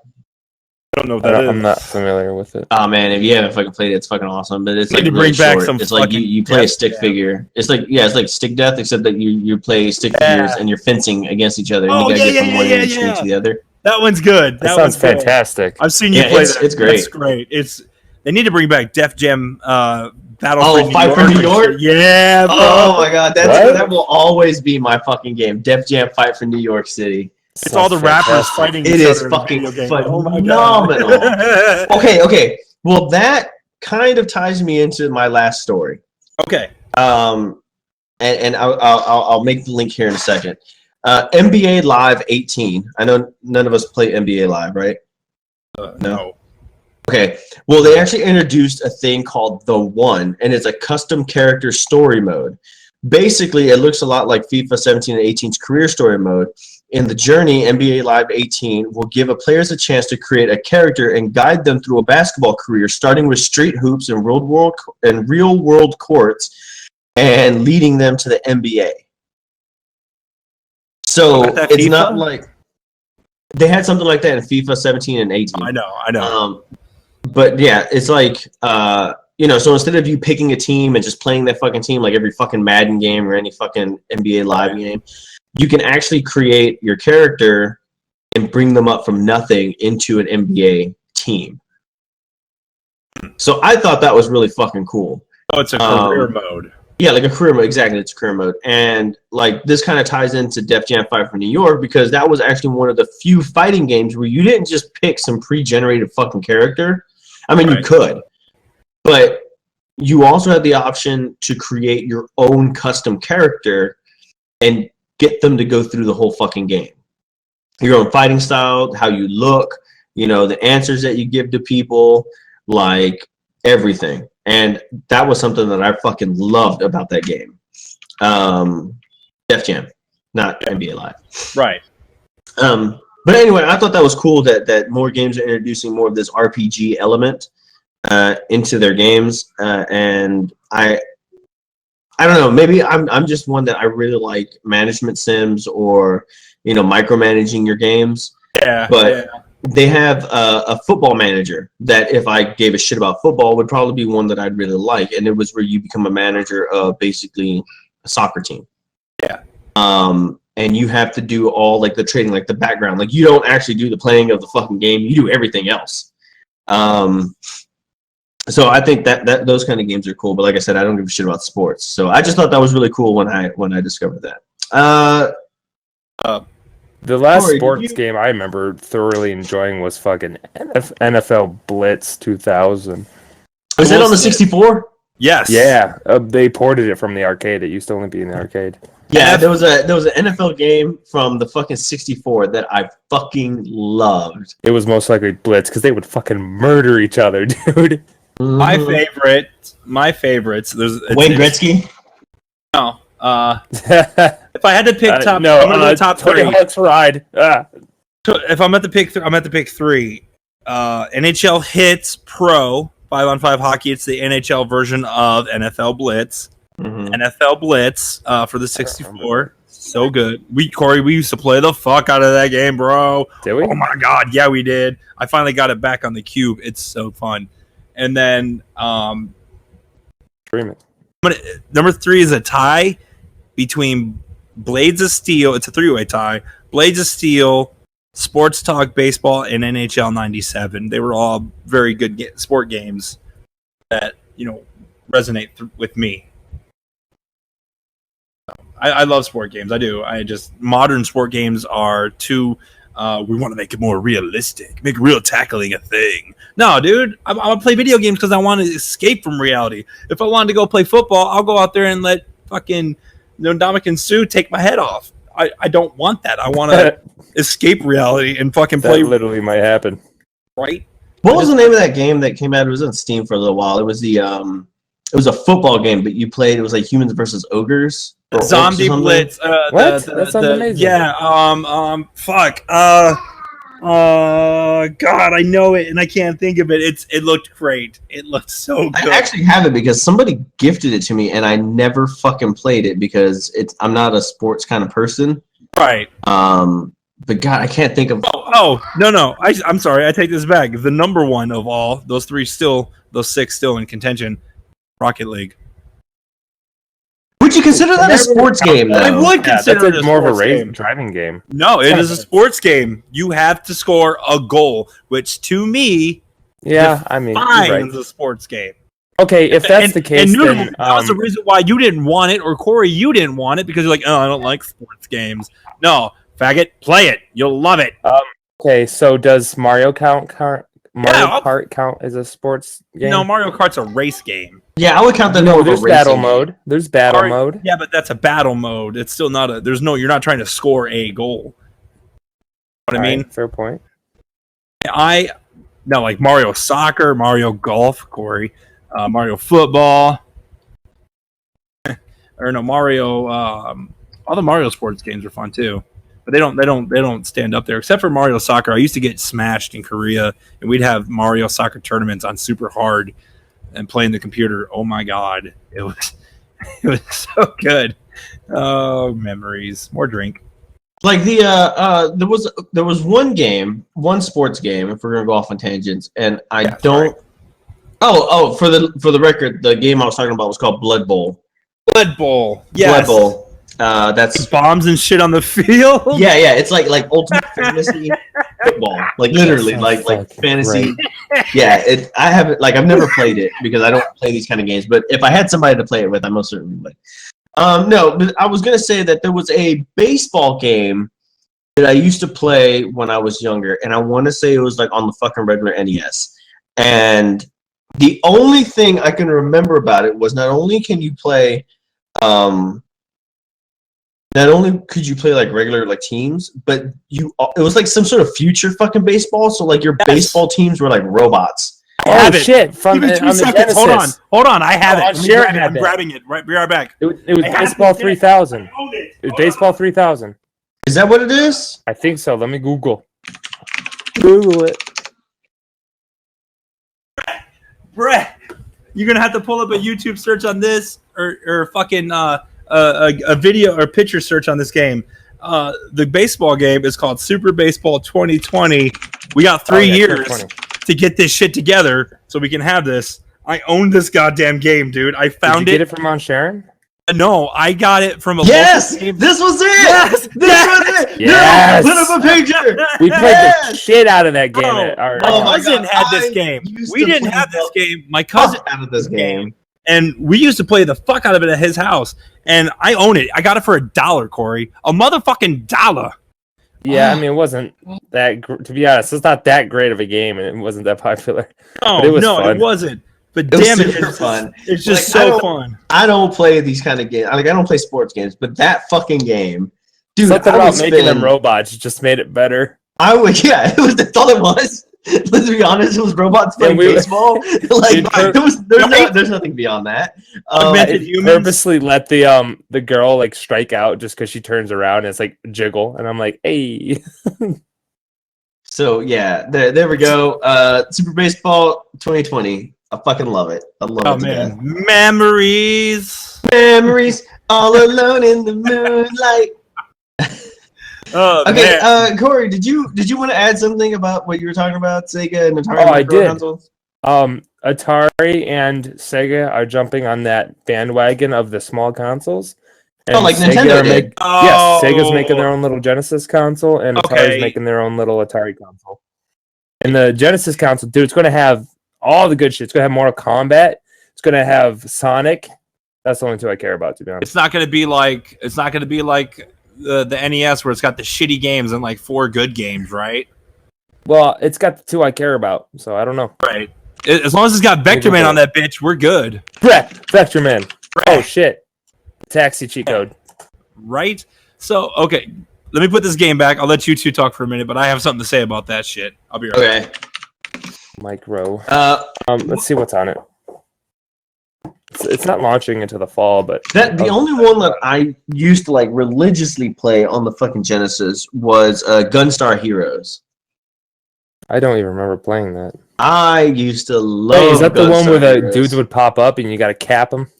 I don't know what that is. I'm not familiar with it. Oh man, if you haven't fucking played it, it's fucking awesome. But it's Need like to really bring back short. some It's like you play a stick yeah. figure. It's like stick death, except that you play stick figures and you're fencing against each other, and you gotta get from one end of the screen to the other. That one's good. That sounds fantastic. I've seen you play that. It's great. It's great. They need to bring back Def Jam Battle for Fight for New York? Yeah, bro. Oh my god, that will always be my fucking game. Def Jam Fight for New York City. It's all the rappers fighting It each is other in fucking the video game. phenomenal. Oh my God. Okay. Well, that kind of ties me into my last story. Okay. And I'll make the link here in a second. NBA Live 18. I know none of us play NBA Live, right? No. Okay. Well, they actually introduced a thing called The One, and it's a custom character story mode. Basically, it looks a lot like FIFA 17 and 18's career story mode. In the journey, NBA Live 18 will give players a chance to create a character and guide them through a basketball career, starting with street hoops and real world courts, and leading them to the NBA. So it's FIFA? not like they had something like that in FIFA 17 and 18. I know. But yeah, it's like so instead of you picking a team and just playing that fucking team like every fucking Madden game or any fucking NBA Live game, you can actually create your character and bring them up from nothing into an NBA team. So I thought that was really fucking cool. Oh, it's a career mode. Yeah, like a career mode. Exactly, it's a career mode. And like this kind of ties into Def Jam Fight for New York because that was actually one of the few fighting games where you didn't just pick some pre-generated fucking character. I mean, you could, but you also had the option to create your own custom character and get them to go through the whole fucking game. Your own fighting style, how you look, the answers that you give to people, like everything. And that was something that I fucking loved about that game. Def Jam, not NBA Live. Right. But anyway, I thought that was cool that more games are introducing more of this RPG element into their games. And I don't know, maybe I'm just one that I really like management sims or, micromanaging your games. Yeah. But they have a football manager that if I gave a shit about football would probably be one that I'd really like. And it was where you become a manager of basically a soccer team. Yeah. And you have to do all like the trading, like the background. Like you don't actually do the playing of the fucking game. You do everything else. So I think that those kind of games are cool. But like I said, I don't give a shit about sports. So I just thought that was really cool when I discovered that. The last sports game I remember thoroughly enjoying was fucking NFL Blitz 2000. Was that on the 64? Yes. Yeah, they ported it from the arcade. It used to only be in the arcade. Yeah, there was an NFL game from the fucking 64 that I fucking loved. It was most likely Blitz because they would fucking murder each other, dude. Mm-hmm. My favorites. Wayne Gretzky. No. If I had to pick top, no, I'm gonna go top three. Let's ride. If I'm at the pick, I'm at the pick three. NHL Hits Pro 5-on-5 hockey. It's the NHL version of NFL Blitz. Mm-hmm. NFL Blitz for the 64. So good. Corey, we used to play the fuck out of that game, bro. Did we? Oh my god, yeah, we did. I finally got it back on the cube. It's so fun. And then Dream it. number 3 is a tie between Blades of Steel. It's a 3-way tie. Blades of Steel, Sports Talk Baseball, and NHL 97. They were all very good sport games that resonate with me. I love sport games. I do. Modern sport games are too. We want to make it more realistic, make real tackling a thing. No, dude, I want to play video games because I want to escape from reality. If I wanted to go play football, I'll go out there and let fucking Ndamukong Suh take my head off. I don't want that. I want to escape reality and fucking play. That literally might happen. Right? What was the name of that game that came out? It was on Steam for a little while. It was the It was a football game, but you played. It was like humans versus ogres. Or orcs or Zombie something. Blitz. What? That sounds amazing. Yeah. Fuck. God, I know it, and I can't think of it. It looked great. It looked so good. I actually have it because somebody gifted it to me, and I never fucking played it because I'm not a sports kind of person. Right. But God, I can't think of. No. I'm sorry. I take this back. The number one of all those six still in contention. Rocket League. Would you consider that a sports game, though? I would consider it that's more of a sports game. driving game. No, it is a sports game. You have to score a goal, which to me, Yeah, I mean, you're defines right. a sports game. Okay, if that's the case, and Noodle, then that was the reason why you didn't want it, or Corey, you didn't want it because you're like, oh, I don't like sports games. No, faggot, play it. You'll love it. okay. So does Mario Kart count as a sports game? No, Mario Kart's a race game. Yeah, I would count that. No, more there's of a racing battle game. mode. There's battle mode. Yeah, but that's a battle mode. It's still not a. You're not trying to score a goal. What I mean? Fair point. Like Mario Soccer, Mario Golf, Corey, Mario Football, or no Mario. All the Mario sports games are fun too, but they don't stand up there except for Mario Soccer. I used to get smashed in Korea, and we'd have Mario Soccer tournaments on super hard and playing the computer. Oh my God, it was so good. Oh, memories. More drink. Like there was one sports game. If we're gonna go off on tangents, and I don't. Sorry. Oh, for the record, the game I was talking about was called Blood Bowl. Blood Bowl. Yes. Blood Bowl. That's bombs and shit on the field. yeah. It's like ultimate fantasy football, like literally, like fantasy. Yeah, I haven't I've never played it because I don't play these kind of games. But if I had somebody to play it with, I most certainly would. No, but I was gonna say that there was a baseball game that I used to play when I was younger, and I want to say it was like on the fucking regular NES. And the only thing I can remember about it was not only can you play, not only could you play like regular like teams, but it was like some sort of future fucking baseball. So like your baseball teams were like robots. Have it. Shit! From Give me 2 on the seconds. Genesis. Hold on. I have I'll it. share it. I'm grabbing it. Right, be right back. It was I have Baseball it. 3000. It Hold it. was Baseball 3000. Is that what it is? I think so. Let me Google it. Brett, you're gonna have to pull up a YouTube search on this, or fucking a video or picture search on this game. The baseball game is called Super Baseball 2020. We got 3 years 2020. to get this shit together so we can have this. I own this goddamn game, dude. I found Did you get it from Mount Sharon? No, I got it from a Yes, local game. this was it. Yes, this was it. Yes. No, put up a picture. We played the shit out of that game. Oh, at our, my Oh my cousin God, had this I game. used We to didn't play have this the game. My cousin out of this game. and we used to play the fuck out of it at his house. And I own it. I got it for $1, Corey. A motherfucking $1. Yeah, I mean, it wasn't that. To be honest, it's not that great of a game, and it wasn't that popular. Oh, But it was no, fun. it wasn't. But It was damn it, super fun. It's just Like, I so don't- fun. I don't play these kind of games. Like I don't play sports games, but that fucking game, dude. Something I would about making them spend- robots just made it better. I would, yeah. It was. That's all it was. Let's be honest. It was robots playing we- baseball. We'd per- There's nothing beyond that. Augmented I humans. purposely let the girl like strike out just because she turns around and it's like jiggle, and I'm like, hey. So yeah, there we go. Super Baseball 2020. I fucking love it. I love Oh it to death. man, memories. Memories all alone in the moonlight. Oh, Okay, man. Corey, did you want to add something about what you were talking about, Sega and Atari? Oh, I micro did. consoles? Atari and Sega are jumping on that bandwagon of the small consoles. Oh, like Nintendo did. Yes, Sega's making their own little Genesis console, and Atari's Okay. making their own little Atari console. And the Genesis console, dude, it's going to have all the good shit. It's going to have Mortal Kombat. It's going to have Sonic. That's the only two I care about, to be honest. It's not going to be like the NES where it's got the shitty games and like 4 good games, right? Well, it's got the two I care about, so I don't know. Right. As long as it's got Vector Man on that bitch, we're good. Vector Man. Oh, shit. Taxi cheat code. Right? So, okay. Let me put this game back. I'll let you two talk for a minute, but I have something to say about that shit. I'll be right back. Okay. Micro. Uh, Let's see what's on it. It's not launching into the fall, but The only one that I used to like religiously play on the fucking Genesis was Gunstar Heroes. I don't even remember playing that. I used to love. Wait, is that the one Gunstar where the Heroes. dudes would pop up and you got to cap them?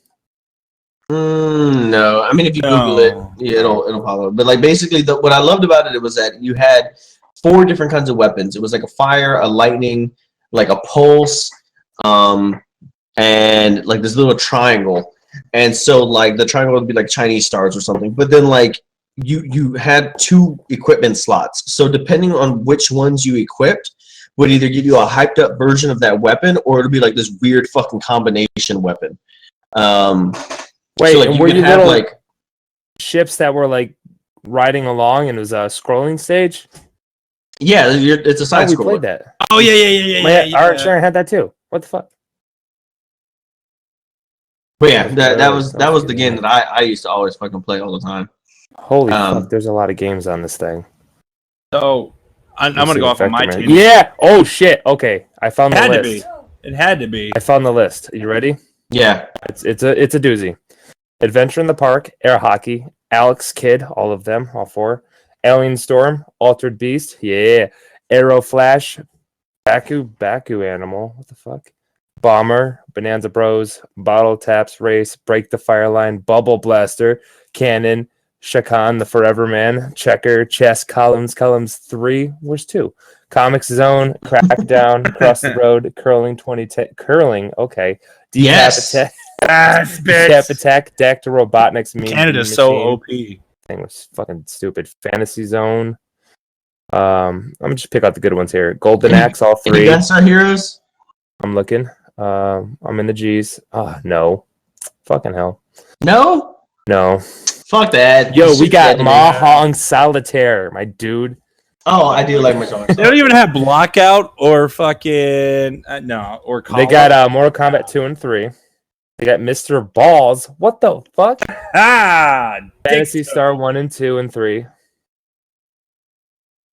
No, I mean if you Google it, yeah, it'll pop up. But like basically, what I loved about it was that you had 4 different kinds of weapons. It was like a fire, a lightning, like a pulse, and like this little triangle. And so like the triangle would be like Chinese stars or something. But then like you had 2 equipment slots. So depending on which ones you equipped would either give you a hyped up version of that weapon or it'd be like this weird fucking combination weapon. Wait, so, like, and were you little like ships that were like riding along and it was a scrolling stage? Yeah, it's a side we scroller. played that. Oh yeah. Our Sharon had that too. What the fuck? But yeah, that was the game that I used to always fucking play all the time. Holy fuck! There's a lot of games on this thing. So I'm gonna go off on my team. Yeah. Oh shit. Okay, I found the list. It had to be. I found the list. Are you ready? Yeah. It's a doozy. Adventure in the Park, Air Hockey, Alex Kidd, all of them, all 4. Alien Storm, Altered Beast, yeah. Arrow Flash, Baku Animal, what the fuck? Bomber, Bonanza Bros, Bottle Taps Race, Break the Fireline, Bubble Blaster, Cannon, Shakan the Forever Man, Checker, Chess, Columns 3, where's 2? Comics Zone, Crackdown, Cross the Road, Curling 2010, Curling, okay. Yes. Decap Attack, Deck to Robotnik's Mean Canada's Machine. so OP. Thing was fucking stupid. Fantasy Zone. I'm gonna just pick out the good ones here. Golden Axe, all 3. Gunstar Heroes. I'm looking. I'm in the G's. No. Fucking hell. No. Fuck that. Yo, we got Mahong Solitaire, my dude. Oh, I do like Mahong. They don't even have Blockout or fucking or They got Mortal Kombat 2 and 3. They got Mr. Balls. What the fuck? Fantasy Star 1 and 2 and 3.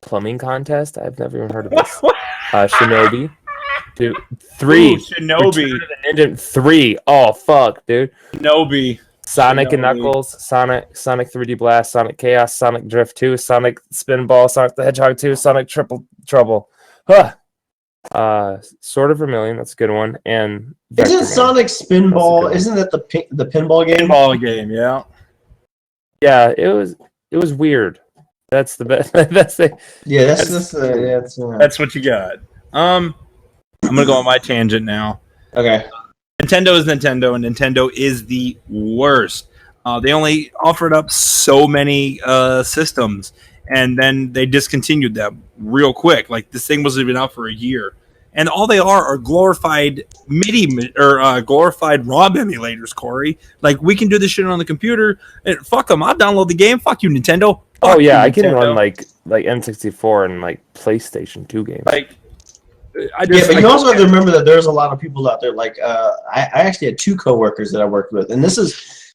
Plumbing Contest? I've never even heard of this. Shinobi. 2, 3. Ooh, Shinobi. Ninja 3. Oh, fuck, dude. Shinobi. Sonic and Knuckles, Sonic 3D Blast, Sonic Chaos, Sonic Drift 2, Sonic Spinball, Sonic the Hedgehog 2, Sonic Triple Trouble. Sword of Vermilion, that's a good one. And isn't Sonic Spinball? Isn't that the pinball game? Pinball game, yeah. Yeah, it was weird. That's the best. That's what you got. I'm gonna go on my tangent now. Okay. Nintendo is Nintendo, and Nintendo is the worst. They only offered up so many systems, and then they discontinued them real quick. Like, this thing wasn't even out for a year. And all they are glorified MIDI or glorified ROM emulators, Corey. Like, we can do this shit on the computer. And fuck them. I'll download the game. Fuck you, Nintendo. Fuck you, I can run like N64 and like PlayStation 2 games. But you also have to remember that there's a lot of people out there. Like, I actually had 2 coworkers that I worked with, and this is,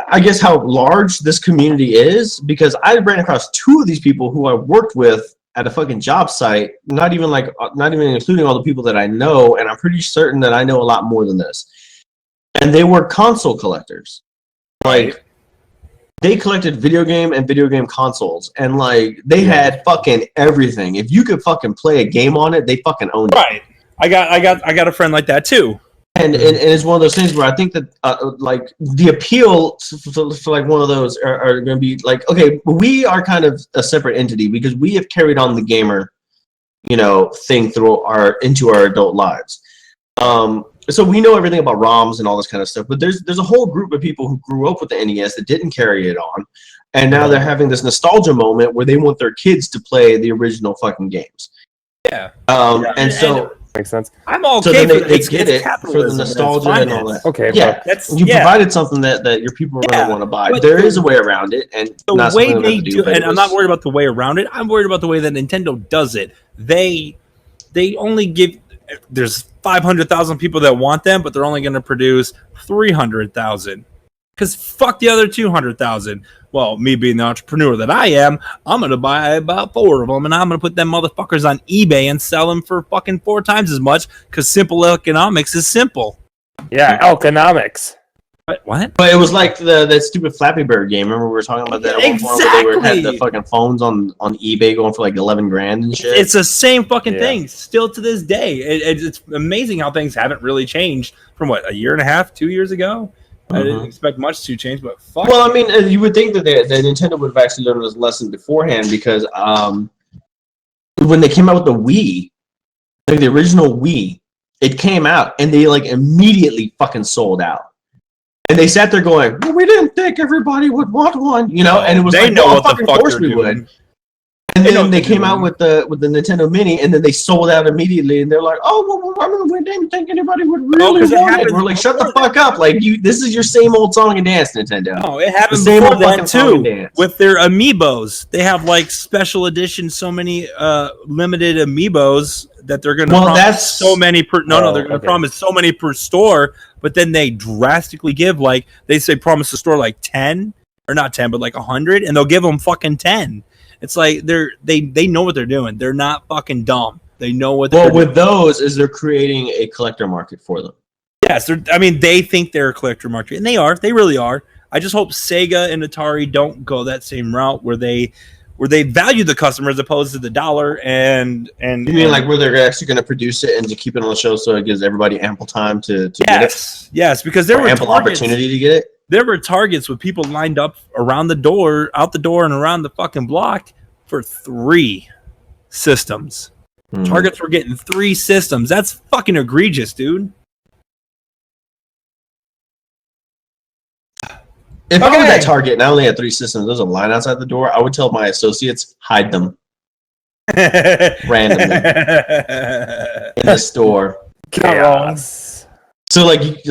I guess, how large this community is, because I ran across 2 of these people who I worked with at a fucking job site. Not even including all the people that I know, and I'm pretty certain that I know a lot more than this. And they were console collectors. Like, they collected video game and video game consoles, and like they had fucking everything. If you could fucking play a game on it, they fucking owned it. Right. I got a friend like that too. And it's one of those things where I think that like the appeal for like one of those are going to be like, okay, we are kind of a separate entity because we have carried on the gamer, thing into our adult lives. So we know everything about ROMs and all this kind of stuff, but there's a whole group of people who grew up with the NES that didn't carry it on, and now they're having this nostalgia moment where they want their kids to play the original fucking games. Yeah. And so makes sense. I'm okay. So then they get it for the nostalgia and all that. Okay. Yeah. You provided something that your people are going to want to buy. There is a way around it, and the way they do, and I'm not worried about the way around it. I'm worried about the way that Nintendo does it. They only give. There's 500,000 people that want them, but they're only going to produce 300,000. Because fuck the other 200,000. Well, me being the entrepreneur that I am, I'm going to buy about 4 of them, and I'm going to put them motherfuckers on eBay and sell them for fucking 4 times as much, because simple economics is simple. Yeah, economics. What? But it was like that stupid Flappy Bird game. Remember we were talking about that? Where they had the fucking phones on eBay going for like 11 grand and shit. It's the same fucking thing still to this day. It's amazing how things haven't really changed from a year and a half, 2 years ago. I didn't expect much to change, but fuck. Well, I mean, you would think that Nintendo would have actually learned this lesson beforehand because when they came out with the Wii, like the original Wii, it came out and they like immediately fucking sold out. And they sat there going, well, we didn't think everybody would want one, and it was they like, know no, what the fucking fuck course they're we doing. would. And then they came out with the Nintendo Mini, and then they sold out immediately, and they're like, oh, well, we didn't think anybody would really want it. We're like, shut the fuck up. Like, this is your same old song and dance, Nintendo. No, it happened same before old that, fucking song and too, dance. with their Amiibos. They have, like, special edition, so many limited Amiibos that they're going to promise so many per... No, they're going to promise so many per store, but then they drastically give, like, they say promise the store, like, 10, or not 10, but, like, 100, and they'll give them fucking 10. It's like they know what they're doing. They're not fucking dumb. They know what they're doing. Well, with those, is they're creating a collector market for them. Yes, they think they're a collector market, and they are. They really are. I just hope Sega and Atari don't go that same route where they value the customer as opposed to the dollar. And you mean like where they're actually going to produce it and to keep it on the show so it gives everybody ample time to get it? Yes, because there were ample opportunity to get it. There were Targets with people lined up around the door, out the door, and around the fucking block for 3 systems. Targets were getting 3 systems. That's fucking egregious, dude. If I was at Target and I only had 3 systems, there's a line outside the door, I would tell my associates, hide them. Randomly. In the store. Chaos. So, like,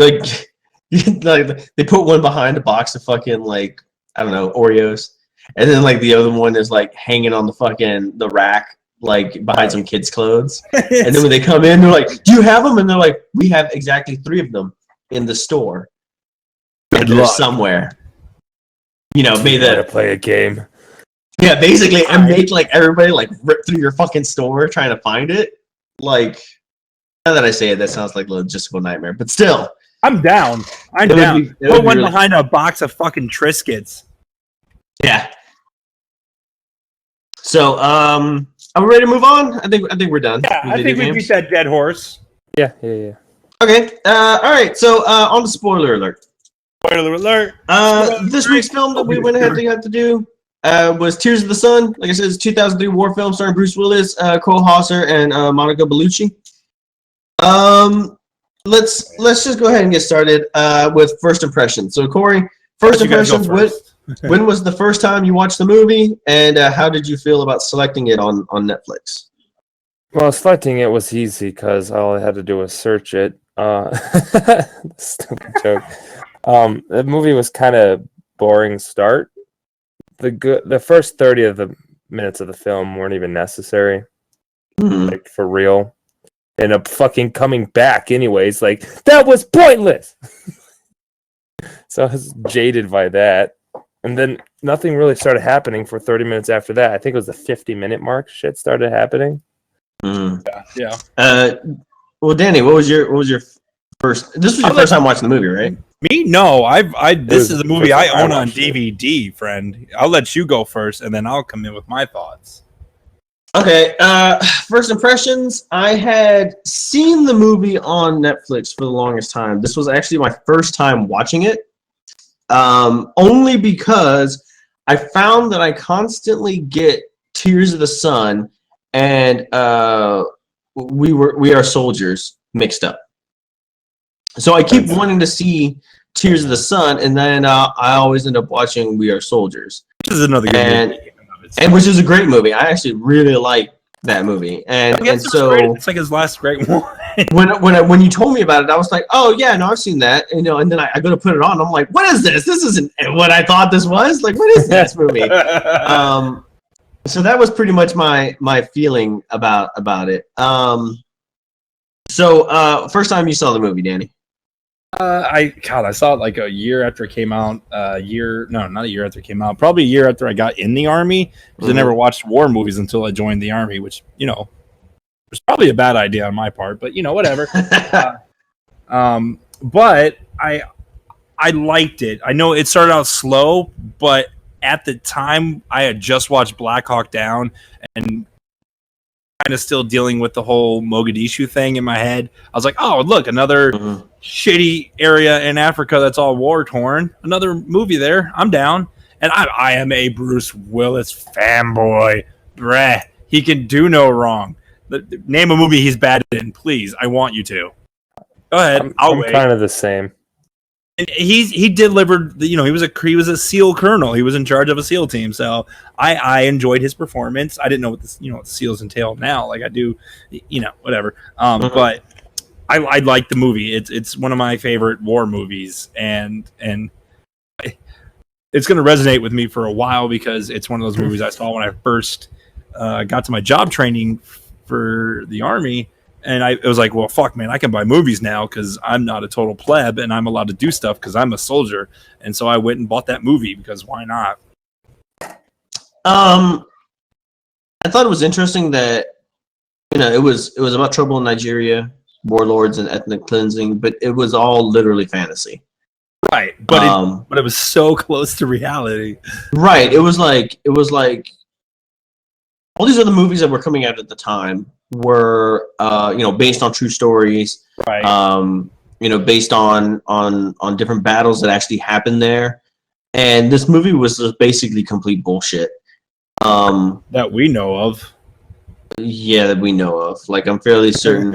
they put one behind a box of fucking, like, I don't know, Oreos. And then, like, the other one is, like, hanging on the rack, like, behind some kids' clothes. And then when they come in, they're like, do you have them? And they're like, we have exactly 3 of them in the store. And they're somewhere. May the... play a game. Yeah, basically, and make, like, everybody, like, rip through your fucking store trying to find it. Like, now that I say it, that sounds like a logistical nightmare. But still... I'm down. Put one behind a box of fucking Triscuits. Yeah. So, are we ready to move on? I think we're done. Yeah, I think we beat that dead horse. Yeah. Okay. All right. So, on to spoiler alert. Spoiler alert. This week's film that we went ahead to do was Tears of the Sun. Like I said, it's a 2003 war film starring Bruce Willis, Cole Hauser, and Monica Bellucci. Let's just go ahead and get started with first impressions. So, Corey, first impressions. When was the first time you watched the movie, and how did you feel about selecting it on Netflix? Well, selecting it was easy because all I had to do was search it. Stupid joke. The movie was kind of boring start. The first 30 of the minutes of the film weren't even necessary, like for real. And fucking coming back anyways, like that was pointless. So I was jaded by that. And then nothing really started happening for 30 minutes after that. I think it was the 50-minute mark. Shit started happening. Yeah. Well, Danny, what was your first? This was your first time watching the movie, right? Me? No. This is a movie I own on DVD, friend. I'll let you go first, and then I'll come in with my thoughts. Okay. First impressions. I had seen the movie on Netflix for the longest time. This was actually my first time watching it. Only because I found that I constantly get Tears of the Sun and We Are Soldiers mixed up. So I keep wanting to see Tears of the Sun, and then I always end up watching We Are Soldiers. This is another good movie. And which is a great movie. I actually really like that movie. And so it's like his last great one. when you told me about it, I was like, oh yeah, no, I've seen that. And then I go to put it on. I'm like, what is this? This isn't what I thought this was. Like, what is this movie? So that was pretty much my feeling about it. So first time you saw the movie, Danny? I saw it like a year after it came out. Not a year after it came out. Probably a year after I got in the Army, because I never watched war movies until I joined the Army, which was probably a bad idea on my part, but whatever. but I liked it. I know it started out slow, but at the time I had just watched Black Hawk Down and kind of still dealing with the whole Mogadishu thing in my head. I was like, oh, look, another shitty area in Africa that's all war torn. Another movie there. I'm down. And I am a Bruce Willis fanboy. Bruh. He can do no wrong. Name a movie he's bad in, please. I want you to. Go ahead. I'm kind of the same. And he delivered. He was a SEAL colonel. He was in charge of a SEAL team. So I enjoyed his performance. I didn't know what the SEALs entail now, like I do. Whatever. But I like the movie. It's one of my favorite war movies, and it's going to resonate with me for a while because it's one of those movies I saw when I first got to my job training for the Army. And it was like, well, fuck, man, I can buy movies now because I'm not a total pleb and I'm allowed to do stuff because I'm a soldier. And so I went and bought that movie because why not? I thought it was interesting that it was about trouble in Nigeria, warlords and ethnic cleansing, but it was all literally fantasy. Right, but it was so close to reality. Right, it was like all these other movies that were coming out at the time were based on true stories, right? Based on different battles that actually happened there, and this movie was just basically complete bullshit. That we know of. Yeah, that we know of. Like, I'm fairly certain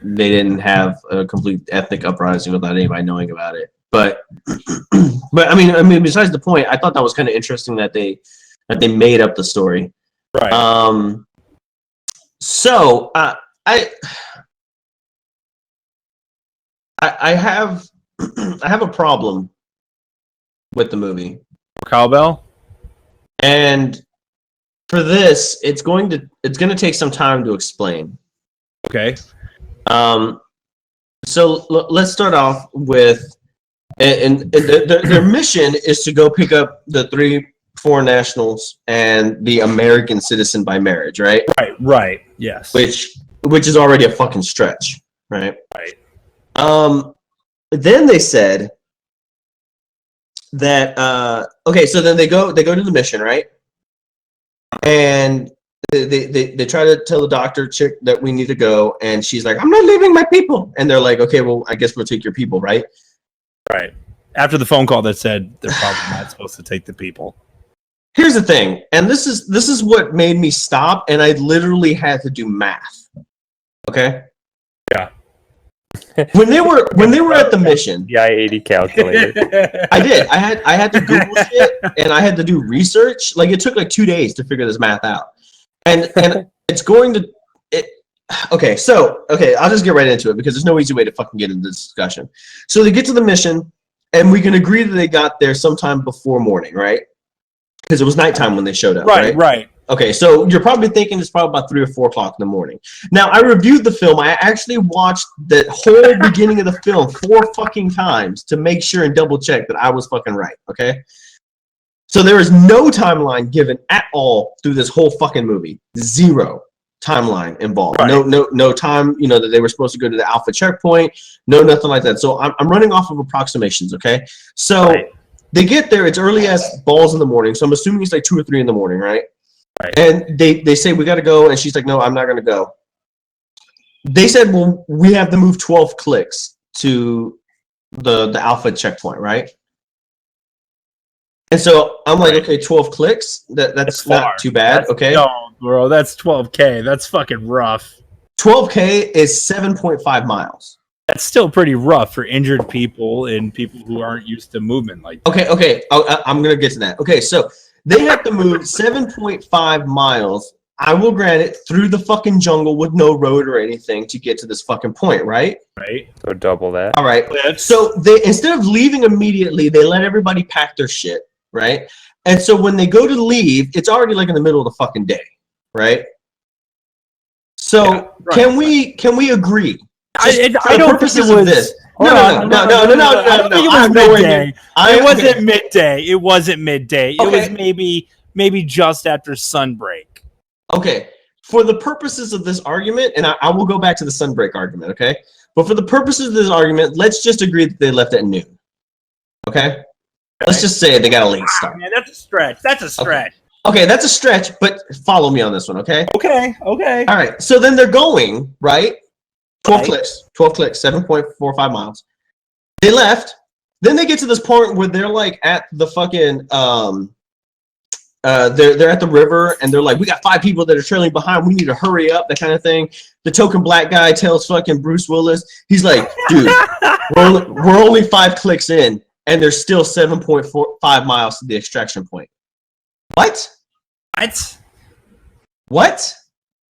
they didn't have a complete ethnic uprising without anybody knowing about it. But I mean, besides the point, I thought that was kind of interesting that they made up the story. Right. So I have a problem with the movie. Cowbell? And for this, it's going to take some time to explain. Okay. So let's start off with and their mission is to go pick up the 3 foreign nationals and the American citizen by marriage, right? Right. Yes. Which is already a fucking stretch, right? Right. Then they said that okay, so then they go to the mission, right? And they try to tell the doctor chick that we need to go, and she's like, I'm not leaving my people. And they're like, okay, well, I guess we'll take your people, right? Right. After the phone call that said they're probably not supposed to take the people. Here's the thing, and this is what made me stop, and I literally had to do math. Okay? Yeah. When they were at the mission, the I-80 calculator. I did. I had to Google shit, and I had to do research. Like, it took like 2 days to figure this math out, and it's going to. Okay, I'll just get right into it because there's no easy way to fucking get into this discussion. So they get to the mission, and we can agree that they got there sometime before morning, right? Because it was nighttime when they showed up, right? Right. Okay, so you're probably thinking it's probably about 3 or 4 o'clock in the morning. Now, I reviewed the film. I actually watched the whole beginning of the film 4 fucking times to make sure and double check that I was fucking right, okay? So there is no timeline given at all through this whole fucking movie. 0 timeline involved. Right. No time, that they were supposed to go to the Alpha checkpoint. No, nothing like that. So I'm running off of approximations, okay? So they get there. It's early as balls in the morning. So I'm assuming it's like 2 or 3 in the morning, right? Right. And they say, we got to go. And she's like, no, I'm not going to go. They said, well, we have to move 12 clicks to the Alpha checkpoint, right? And so I'm like, okay, 12 clicks? That's not too bad, okay? No, bro, that's 12K. That's fucking rough. 12K is 7.5 miles. That's still pretty rough for injured people and people who aren't used to movement like that. Okay. I'm going to get to that. Okay, so they have to move 7.5 miles, I will grant it, through the fucking jungle with no road or anything to get to this fucking point, right? Right. So double that. All right. So they, instead of leaving immediately, they let everybody pack their shit, right? And so when they go to leave, it's already like in the middle of the fucking day, right? So Yeah, right. Can we agree? I don't think it was this. No. I don't think it was midday. It wasn't midday. It wasn't midday. It Okay. was maybe just after sunbreak. Okay, for the purposes of this argument, and I will go back to the sunbreak argument, okay? But for the purposes of this argument, let's just agree that they left at noon. Okay? Let's just say they got a late start. Man, that's a stretch. That's a stretch. Okay, that's a stretch, but follow me on this one, okay? Okay. All right, so then they're going, right? 12 clicks, 7.45 miles. They left. Then they get to this point where they're like at the fucking, they're at the river, and they're like, we got 5 people that are trailing behind. We need to hurry up, that kind of thing. The token black guy tells fucking Bruce Willis, he's like, dude, we're only 5 clicks in, and there's still 7.45 miles to the extraction point. What?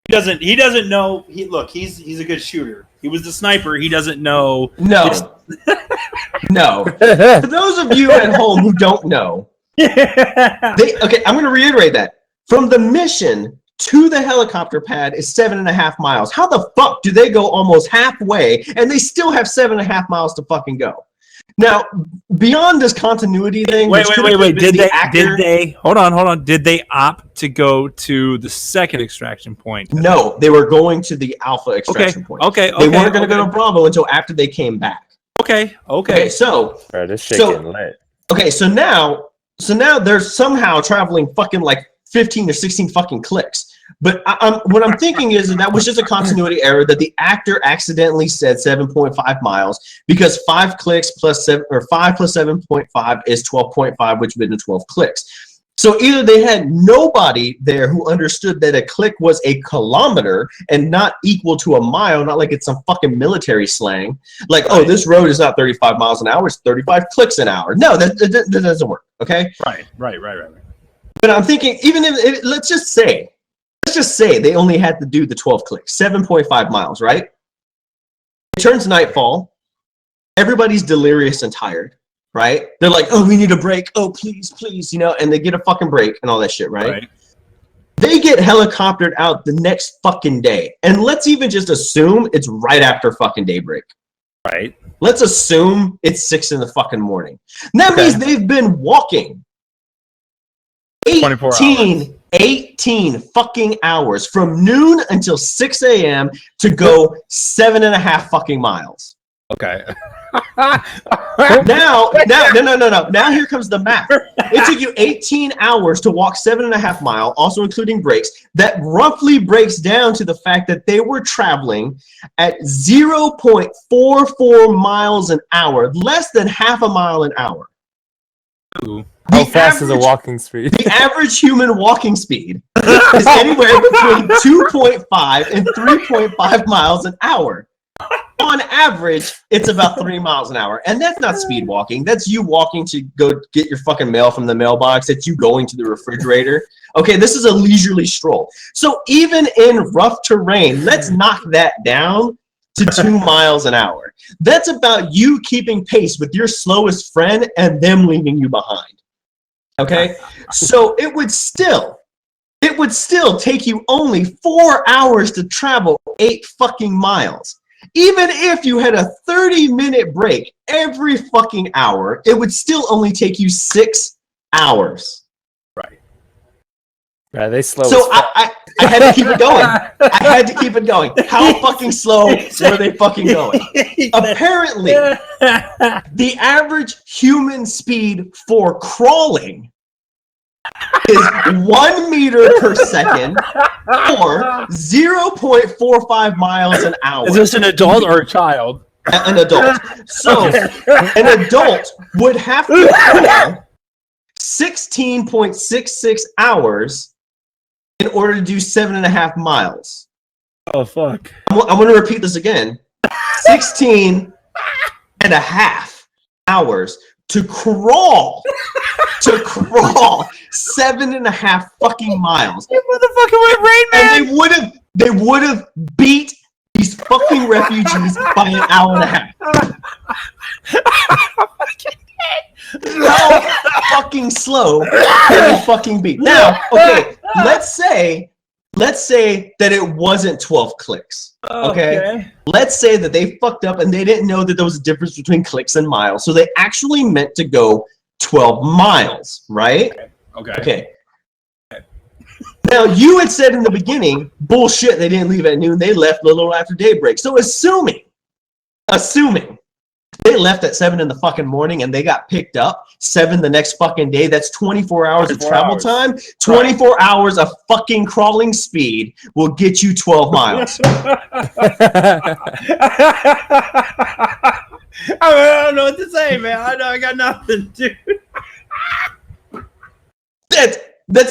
He doesn't know. He's a good shooter. He was the sniper. He doesn't know. No. No. For those of you at home who don't know, I'm going to reiterate that. From the mission to the helicopter pad is 7.5 miles. How the fuck do they go almost halfway and they still have 7.5 miles to fucking go? Now, beyond this continuity thing, wait. Did they? Hold on. Did they opt to go to the second extraction point? No, they were going to the Alpha extraction point. Okay. They weren't going to go to Bravo until after they came back. Okay. So now they're somehow traveling fucking like 15 or 16 fucking clicks. But what I'm thinking is that was just a continuity error, that the actor accidentally said 7.5 miles because 5 clicks plus 7 or 5 plus 7.5 is 12.5, which would have been 12 clicks. So either they had nobody there who understood that a click was a kilometer and not equal to a mile, not like it's some fucking military slang. Like, oh, this road is not 35 miles an hour, it's 35 clicks an hour. No, that doesn't work, okay? Right. But I'm thinking, even if let's just say they only had to do the 12 clicks, 7.5 miles, right? It turns nightfall. Everybody's delirious and tired, right? They're like, oh, we need a break. Oh, please, and they get a fucking break and all that shit, right? They get helicoptered out the next fucking day. And let's even just assume it's right after fucking daybreak. Right. Let's assume it's 6 in the fucking morning. And that means they've been walking 18 fucking hours from noon until 6 a.m. to go 7.5 fucking miles. Okay. No. Now here comes the math. It took you 18 hours to walk 7.5 miles, also including breaks. That roughly breaks down to the fact that they were traveling at 0.44 miles an hour, less than half a mile an hour. Ooh. How fast is a walking speed? The average human walking speed is anywhere between 2.5 and 3.5 miles an hour. On average, it's about 3 miles an hour. And that's not speed walking. That's you walking to go get your fucking mail from the mailbox. That's you going to the refrigerator. Okay, this is a leisurely stroll. So even in rough terrain, let's knock that down to 2 miles an hour. That's about you keeping pace with your slowest friend and them leaving you behind. Okay? So it would still take you only 4 hours to travel 8 fucking miles. Even if you had a 30-minute break every fucking hour, it would still only take you 6 hours. Right, they slow. So I had to keep it going. How fucking slow were they fucking going? Apparently, the average human speed for crawling is 1 meter per second or 0.45 miles an hour. Is this an adult or a child? An adult. So an adult would have to crawl 16.66 hours in order to do 7.5 miles. Oh, fuck. I'm going to repeat this again. 16.5 hours to crawl 7.5 fucking miles. You motherfucking went Rain Man. And they would have beat these fucking refugees by an hour and a half. How fucking slow can they fucking be? Now, okay, let's say that it wasn't 12 clicks. Okay? Let's say that they fucked up and they didn't know that there was a difference between clicks and miles. So they actually meant to go 12 miles, right? Okay. Now, you had said in the beginning, bullshit, they didn't leave at noon. They left a little after daybreak. So assuming assuming they left at 7 in the fucking morning and they got picked up 7 the next fucking day, that's 24 hours of travel time. 24 hours of fucking crawling speed will get you 12 miles. I don't know what to say, man. I got nothing, dude. That's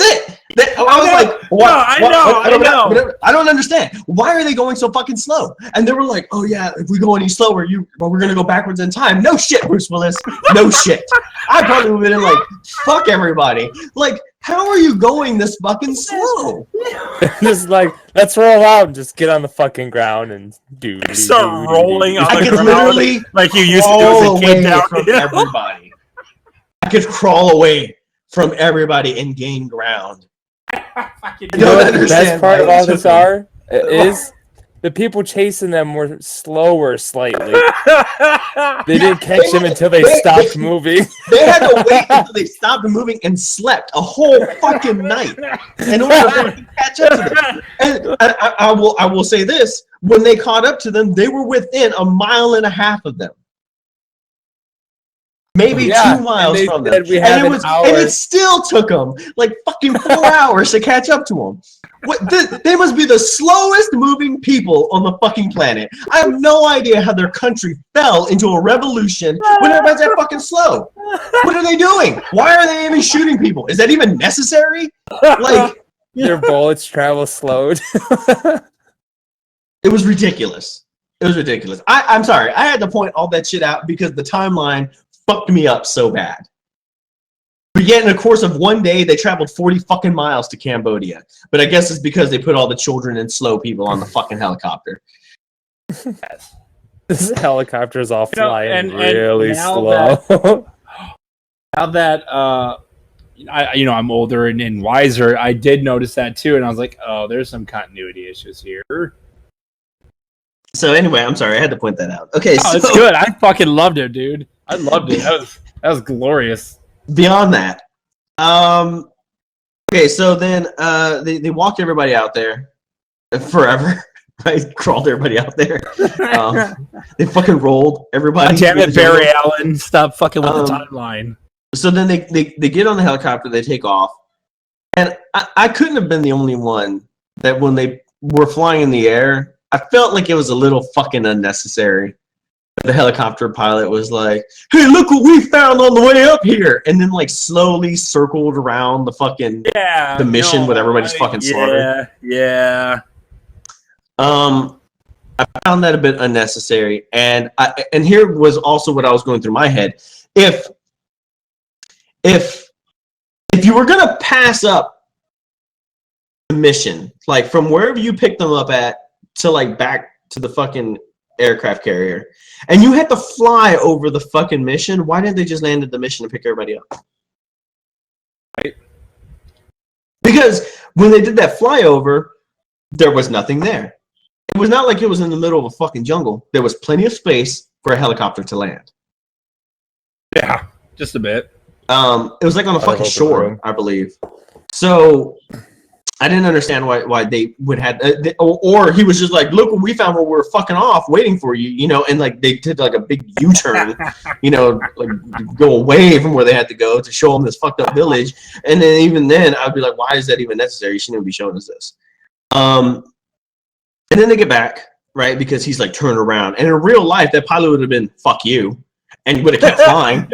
it. I was like, what? I know. I don't understand. Why are they going so fucking slow? And they were like, oh yeah, if we go any slower, we're gonna go backwards in time. No shit, Bruce Willis. No shit. I probably would have been like, fuck everybody. Like, how are you going this fucking slow? Just like, let's roll out and just get on the fucking ground and start rolling on I the could ground literally like you used to do as a kid down from here. everybody. I could crawl away from everybody and gain ground. You know what the best part of all this is the people chasing them were slower slightly. They didn't catch them until they stopped moving. They had to wait until they stopped moving and slept a whole fucking night in order for them to catch up to them. And I will say this: when they caught up to them, they were within 1.5 miles of them. Maybe 2 miles from them. And it still took them like fucking 4 hours to catch up to them. They must be the slowest moving people on the fucking planet. I have no idea how their country fell into a revolution when everybody's that fucking slow. What are they doing? Why are they even shooting people? Is that even necessary? Like, their bullets travel slowed. It was ridiculous. It was ridiculous. I'm sorry. I had to point all that shit out because the timeline fucked me up so bad. But yet, in the course of one day, they traveled 40 fucking miles to Cambodia. But I guess it's because they put all the children and slow people on the fucking helicopter. This helicopter is all flying really slow. Now that I'm older and wiser, I did notice that too, and I was like, oh, there's some continuity issues here. So anyway, I'm sorry, I had to point that out. Okay, so it's good. I fucking loved it, dude. I loved it. That was glorious. Beyond that, okay, so then they walked everybody out there forever, right? Crawled everybody out there. They fucking rolled everybody. God damn it, Barry Allen! Stop fucking with the timeline. So then they get on the helicopter, they take off, and I couldn't have been the only one that when they were flying in the air, I felt like it was a little fucking unnecessary. The helicopter pilot was like, hey, look what we found on the way up here, and then like slowly circled around the fucking the mission with everybody's fucking slaughtered. Yeah. I found that a bit unnecessary, and here was also what I was going through my head. If you were gonna pass up the mission, like from wherever you picked them up at to like back to the fucking aircraft carrier, and you had to fly over the fucking mission, why didn't they just land at the mission and pick everybody up? Right. Because when they did that flyover, there was nothing there. It was not like it was in the middle of a fucking jungle. There was plenty of space for a helicopter to land. Yeah, just a bit. It was like on a fucking shore, I believe. So I didn't understand why they would have, or he was just like, look what we found while we were fucking off waiting for you, you know, and like they did like a big U-turn, you know, like go away from where they had to go to show them this fucked up village. And then even then I'd be like, why is that even necessary? You shouldn't even be showing us this. And then they get back, right? Because he's like turned around, and in real life that pilot would have been fuck you, and he would have kept flying.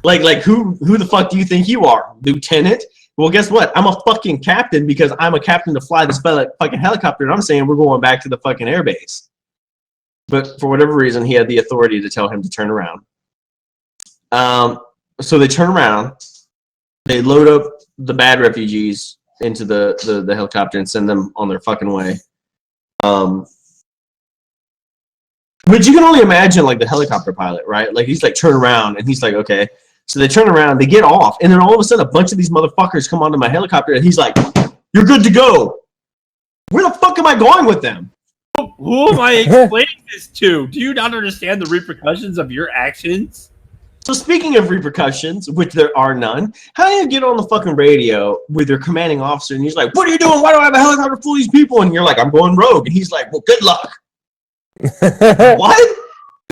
like who the fuck do you think you are, lieutenant? Well, guess what? I'm a fucking captain because I'm a captain to fly this fucking helicopter, and I'm saying we're going back to the fucking airbase. But for whatever reason, he had the authority to tell him to turn around. So they turn around, they load up the bad refugees into the helicopter and send them on their fucking way. But you can only imagine like the helicopter pilot, right? Like he's like turn around and he's like, okay. So they turn around, they get off, and then all of a sudden a bunch of these motherfuckers come onto my helicopter, and he's like, you're good to go. Where the fuck am I going with them? Who am I explaining this to? Do you not understand the repercussions of your actions? So speaking of repercussions, which there are none, how do you get on the fucking radio with your commanding officer, and he's like, what are you doing? Why do I have a helicopter full of these people? And you're like, I'm going rogue. And he's like, well, good luck. What?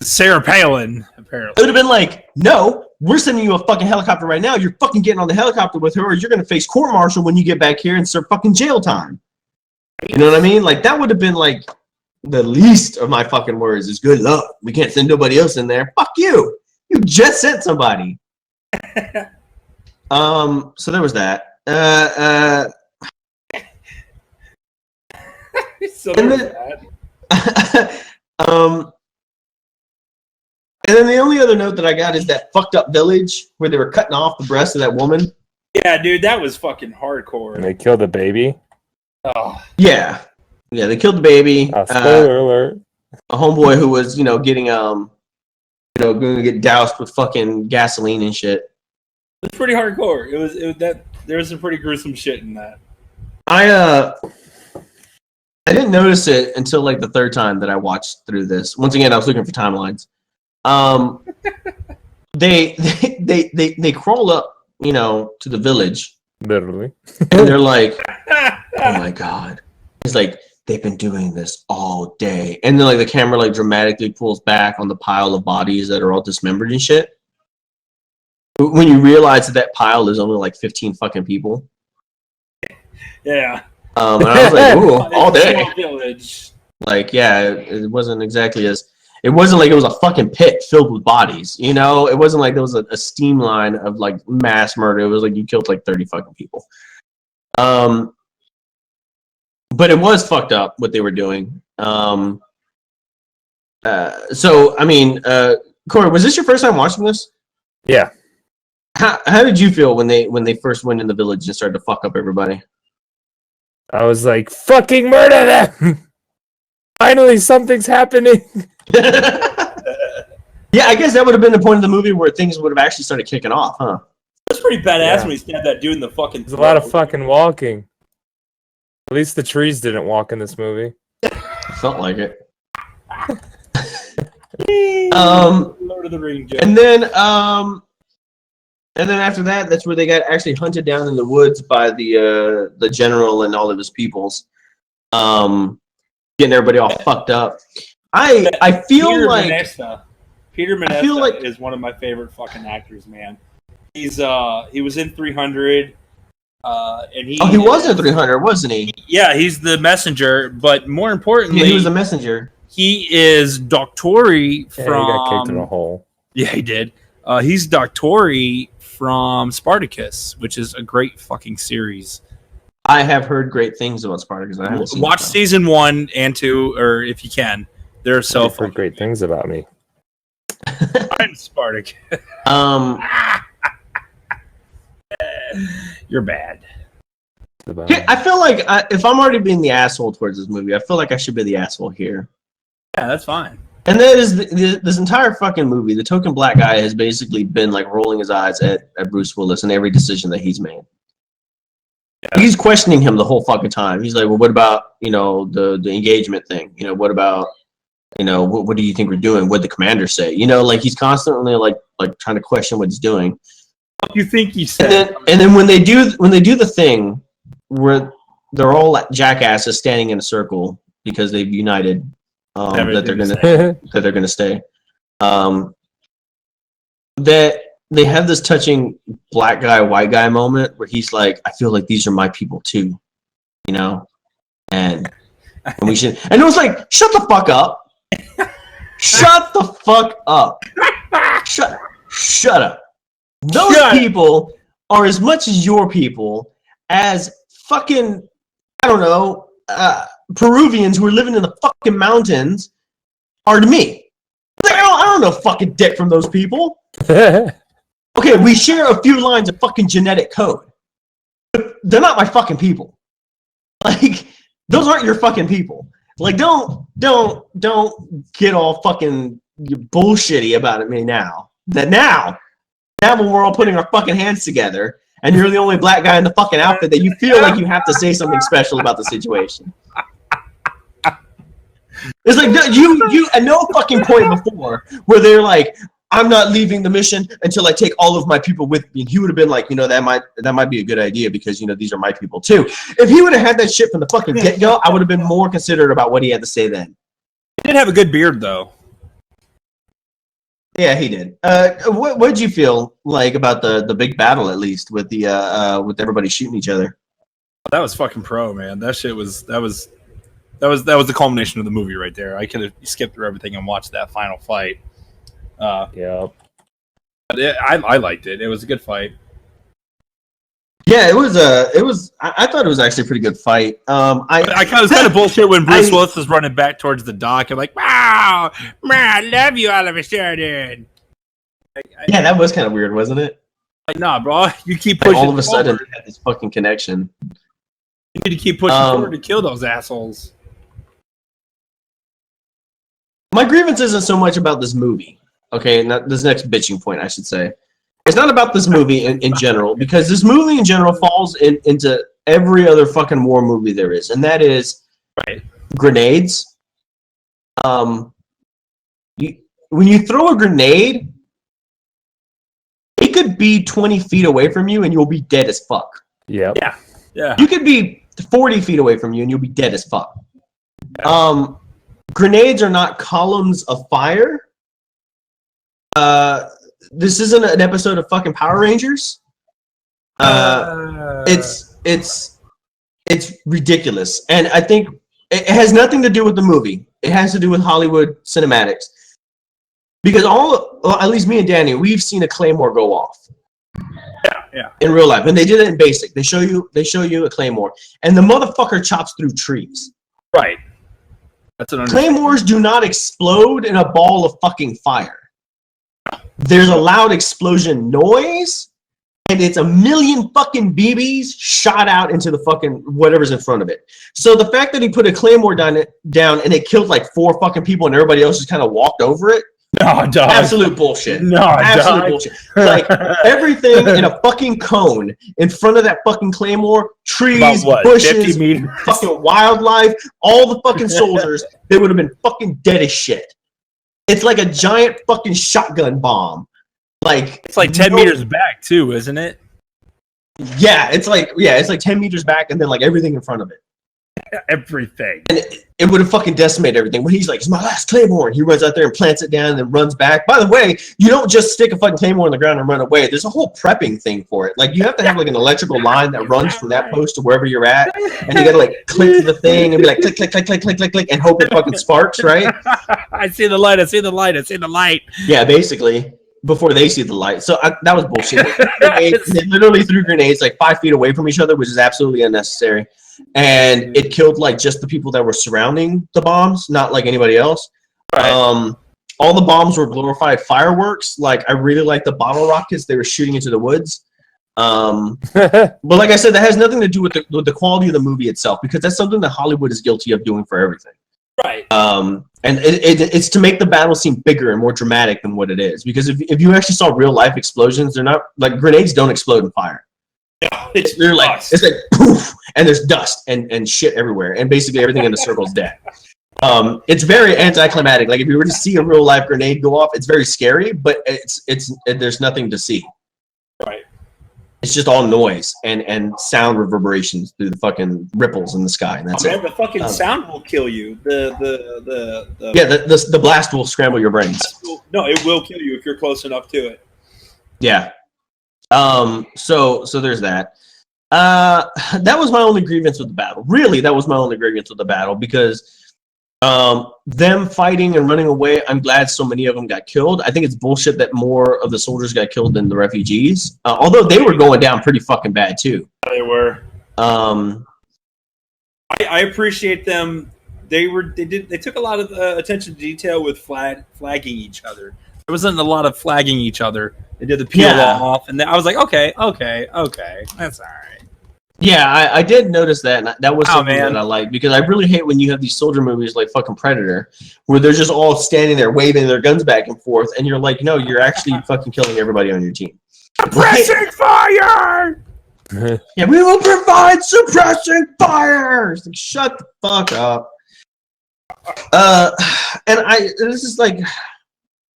Sarah Palin, It apparently. would have been like, no, we're sending you a fucking helicopter right now. You're fucking getting on the helicopter with her, or you're going to face court-martial when you get back here and serve fucking jail time. You know what I mean? Like, that would have been like the least of my fucking words is good luck. We can't send nobody else in there. Fuck you. You just sent somebody. So there was that. So And there's then- that. And then the only other note that I got is that fucked up village where they were cutting off the breast of that woman. Yeah, dude, that was fucking And hardcore. they killed the baby. Oh, Yeah. Yeah, they killed the baby. Spoiler alert. A homeboy who was, getting, going to get doused with fucking gasoline and shit. it's pretty hardcore. It was that there was some pretty gruesome shit in that. I didn't notice it until like the third time that I watched through this. Once again, I was looking for timelines. They crawl up, to the village, Literally. and they're like, "Oh my god!" It's like they've been doing this all day, and then like the camera like dramatically pulls back on the pile of bodies that are all dismembered and shit. When you realize that pile is only like 15 fucking people, Yeah. and I was like, "Ooh, all day." Small village. Like, yeah, it wasn't exactly it wasn't like it was a fucking pit filled with bodies, It wasn't like there was a steam line of like mass murder. It was like you killed like 30 fucking people. But it was fucked up what they were doing. So, I mean, Corey, was this your first time watching this? Yeah. How did you feel when they first went in the village and started to fuck up everybody? I was like, fucking murder them! Finally, something's happening. Yeah, I guess that would have been the point of the movie where things would have actually started kicking off, huh? That's pretty badass Yeah. when he stabbed that dude in the fucking. There's a lot of fucking walking. At least the trees didn't walk in this movie. Felt like it. Lord of the Ring joke. And then after that, that's where they got actually hunted down in the woods by the general and all of his peoples, getting everybody all fucked up. I feel Peter like Peter I feel like- is one of my favorite fucking actors, man. He was in 300, and he was in 300, wasn't he? Yeah, he's the messenger, but more importantly, Yeah, he was the messenger. he is Doctori Yeah, from. he got kicked in a hole. Yeah, he did. He's Doctori from Spartacus, which is a great fucking series. I have heard great things about Spartacus. I haven't seen Watch it, though. season 1 and 2, or if you can. They're so You've heard great things about me. I'm Spartacus. You're bad. Yeah, I feel like if I'm already being the asshole towards this movie, I feel like I should be the asshole here. Yeah, that's fine. And that is this entire fucking movie. The token black guy has basically been like rolling his eyes at Bruce Willis and every decision that he's made. Yeah. He's questioning him the whole fucking time. He's like, "Well, what about the engagement thing? What about what do you think we're doing? What'd the commander say? Like he's constantly like trying to question what he's doing." What do you think he said? And then when they do the thing where they're all like jackasses standing in a circle because they've united. That they're gonna stay. That they have this touching black guy, white guy moment where he's like, "I feel like these are my people too," and we should. And it was like, "Shut the fuck up! Shut the fuck up! Shut up! Those people are as much as your people as fucking I don't know." Peruvians who are living in the fucking mountains are to me. Like, I don't know fucking dick from those people. Okay, we share a few lines of fucking genetic code. But they're not my fucking people. Like, those aren't your fucking people. Like, don't get all fucking bullshitty about me now. Now when we're all putting our fucking hands together and you're the only black guy in the fucking outfit that you feel like you have to say something special about the situation. It's like you at no fucking point before where they're like, "I'm not leaving the mission until I take all of my people with me." And he would have been like, that might be a good idea because these are my people too. If he would have had that shit from the fucking get-go, I would have been more considerate about what he had to say then. He did have a good beard, though. Yeah, he did. What did you feel like about the big battle, at least, with the with everybody shooting each other? That was fucking pro, man. That was the culmination of the movie right there. I could have skipped through everything and watched that final fight. Yeah. But I liked it. It was a good fight. Yeah, it was. I thought it was actually a pretty good fight. I was kind of bullshit when Bruce Willis was running back towards the dock. I'm like, wow, man, I love you all of a sudden. Yeah, that was kind of weird, wasn't it? Like, nah, bro, you keep pushing. All of a sudden, forward. we had this fucking connection. You need to keep pushing forward to kill those assholes. My grievance isn't so much about this movie. Okay, not this next bitching point, I should say. It's not about this movie in general, because this movie in general falls into every other fucking war movie there is, and that is grenades. When you throw a grenade, it could be 20 feet away from you and you'll be dead as fuck. Yep. Yeah. You could be 40 feet away from you and you'll be dead as fuck. Grenades are not columns of fire. This isn't an episode of fucking Power Rangers. It's ridiculous, and I think it has nothing to do with the movie. It has to do with Hollywood cinematics, because at least me and Danny, we've seen a claymore go off. Yeah. In real life, and they did it in basic. They show you a claymore, and the motherfucker chops through trees. Right. That's an Claymores do not explode in a ball of fucking fire. There's a loud explosion noise, and it's a million fucking BBs shot out into the fucking whatever's in front of it. So the fact that he put a claymore down and it killed like 4 fucking people and everybody else just kind of walked over it. No, dog. Absolute bullshit. No, absolute dog. bullshit. Like everything in a fucking cone in front of that fucking claymore, trees, bushes, fucking wildlife, all the fucking soldiers, they would have been fucking dead as shit. It's like a giant fucking shotgun bomb. Like it's like 10 meters back too, isn't it? Yeah, it's like 10 meters back and then like everything in front of it. Everything. And it would have fucking decimated everything. When he's like, it's my last claymore, and he runs out there and plants it down and then runs back. By the way, you don't just stick a fucking claymore on the ground and run away. There's a whole prepping thing for it. Like you have to have like an electrical line that runs from that post to wherever you're at, and you gotta like click the thing and be like click, click, click, click, click, click, click, and hope it fucking sparks, right? I see the light. I see the light. I see the light. Yeah, basically. Before they see the light. So that was bullshit. They literally threw grenades like 5 feet away from each other, which is absolutely unnecessary. And it killed like just the people that were surrounding the bombs, not like anybody else. Right. All the bombs were glorified fireworks. Like I really like the bottle rockets they were shooting into the woods. But like I said, that has nothing to do with the quality of the movie itself, because that's something that Hollywood is guilty of doing for everything. Right. And it's to make the battle seem bigger and more dramatic than what it is. Because if you actually saw real life explosions, they're not like grenades don't explode in fire. They're like it's like poof, and there's dust and shit everywhere, and basically everything in the circle is dead. It's very anticlimactic. Like if you were to see a real life grenade go off, it's very scary, but there's nothing to see. Right. It's just all noise and sound reverberations through the fucking ripples in the sky, and that's it. The fucking sound will kill you. The blast will scramble your brains. No, it will kill you if you're close enough to it. Yeah. So there's that. That was my only grievance with the battle. Really, that was my only grievance with the battle, because them fighting and running away, I'm glad so many of them got killed. I think it's bullshit that more of the soldiers got killed than the refugees. Although they were going down pretty fucking bad too. They were. I appreciate them. They took a lot of attention to detail with flagging each other. There wasn't a lot of flagging each other. They did the peel off, and I was like, okay, that's all right. Yeah, I did notice that, and that was something that I like, because I really hate when you have these soldier movies like fucking Predator, where they're just all standing there waving their guns back and forth, and you're like, no, you're actually fucking killing everybody on your team. Suppressing fire! Yeah, we will provide suppressing fire! It's like, shut the fuck up.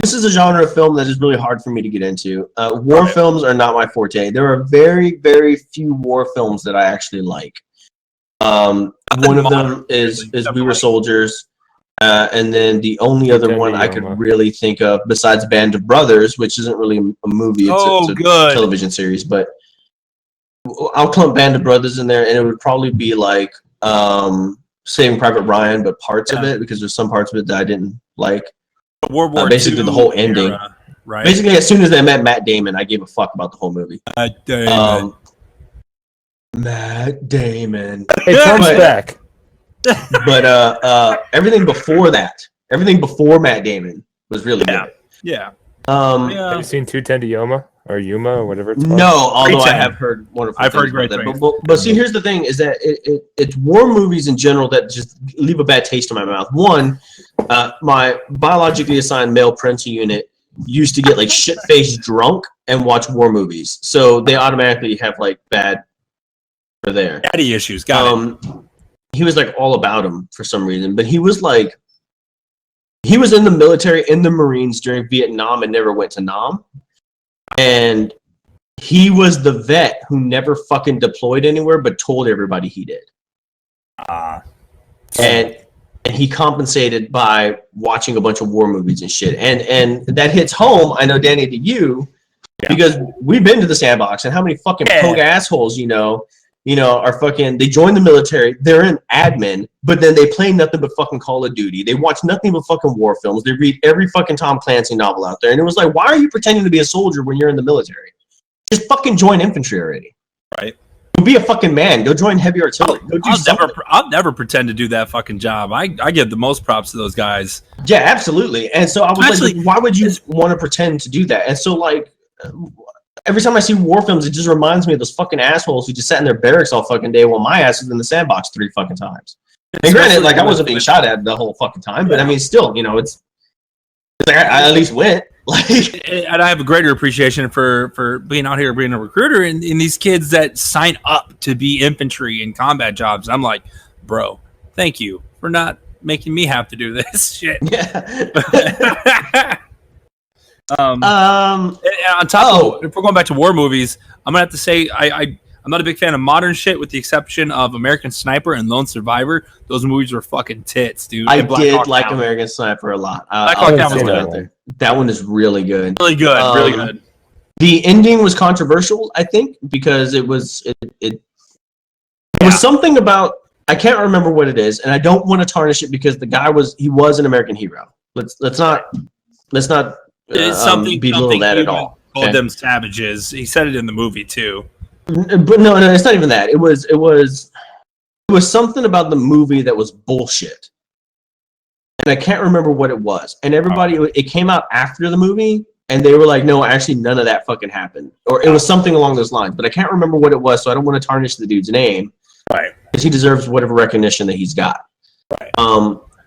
This is a genre of film that is really hard for me to get into. War films are not my forte. There are very, very few war films that I actually like. One of them is We Were Soldiers. And then the only other one I could really think of besides Band of Brothers, which isn't really a movie, it's a television series, but I'll clump Band of Brothers in there, and it would probably be like Saving Private Ryan, but parts of it, because there's some parts of it that I didn't like. World War basically II the whole ending. era, right? Basically, as soon as I met Matt Damon, I gave a fuck about the whole movie. Matt Damon. Hey, Trump's back. But everything before that, everything before Matt Damon was really good. Yeah. Have you seen 210 to Yuma or Yuma or whatever it's called? No, although I have heard wonderful. I've heard great things. But see, here's the thing: is that it's war movies in general that just leave a bad taste in my mouth. One, my biologically assigned male parental unit used to get like shit-faced drunk and watch war movies, so they automatically have like bad for there. Daddy issues. Got it. He was like all about him for some reason, but he was in the military, in the Marines during Vietnam, and never went to Nam. And he was the vet who never fucking deployed anywhere, but told everybody he did. And he compensated by watching a bunch of war movies and shit. And that hits home, I know, Danny, to you, because we've been to the sandbox, and how many fucking pogue assholes, are fucking, they join the military, they're in admin, but then they play nothing but fucking Call of Duty. They watch nothing but fucking war films. They read every fucking Tom Clancy novel out there. And it was like, why are you pretending to be a soldier when you're in the military? Just fucking join infantry already. Right. Go be a fucking man. Go join heavy artillery. Go do something. I'll never pretend to do that fucking job. I give the most props to those guys. Yeah, absolutely. And so I was like, why would you want to pretend to do that? And so like, every time I see war films, it just reminds me of those fucking assholes who just sat in their barracks all fucking day while my ass was in the sandbox 3 fucking times. And granted, like I wasn't being shot at the whole fucking time, but I mean, still, it's like I at least went. Like, and I have a greater appreciation for being out here, being a recruiter, and these kids that sign up to be infantry and combat jobs. I'm like, bro, thank you for not making me have to do this shit. Yeah. On top of, if we're going back to war movies, I'm gonna have to say I'm not a big fan of modern shit, with the exception of American Sniper and Lone Survivor. Those movies were fucking tits, dude. I did like American Sniper a lot. Black Hawk Down was good. That one is really good. Really good. Really good. The ending was controversial, I think, because it was something about, I can't remember what it is, and I don't want to tarnish it because the guy was an American hero. Let's not it's something belittle that at all. Called them savages. He said it in the movie too. But no, it's not even that. It was something about the movie that was bullshit, and I can't remember what it was. And everybody, it came out after the movie, and they were like, "No, actually, none of that fucking happened," or it was something along those lines. But I can't remember what it was, so I don't want to tarnish the dude's name, right? Because he deserves whatever recognition that he's got, right?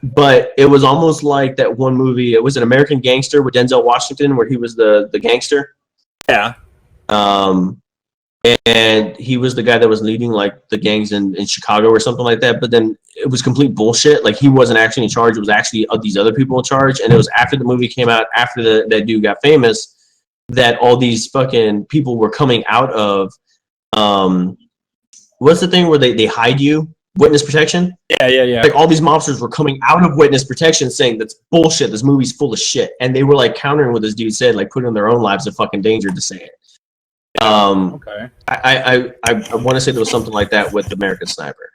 But it was almost like that one movie. It was an American Gangster with Denzel Washington, where he was the gangster. Yeah. And he was the guy that was leading like the gangs in Chicago or something like that. But then it was complete bullshit. Like he wasn't actually in charge. It was actually these other people in charge. And it was after the movie came out, after that dude got famous, that all these fucking people were coming out of, what's the thing where they hide you? Witness protection? Yeah. Like all these mobsters were coming out of witness protection saying that's bullshit. This movie's full of shit. And they were like countering what this dude said, like putting their own lives in fucking danger to say it. Okay. I want to say there was something like that with American Sniper.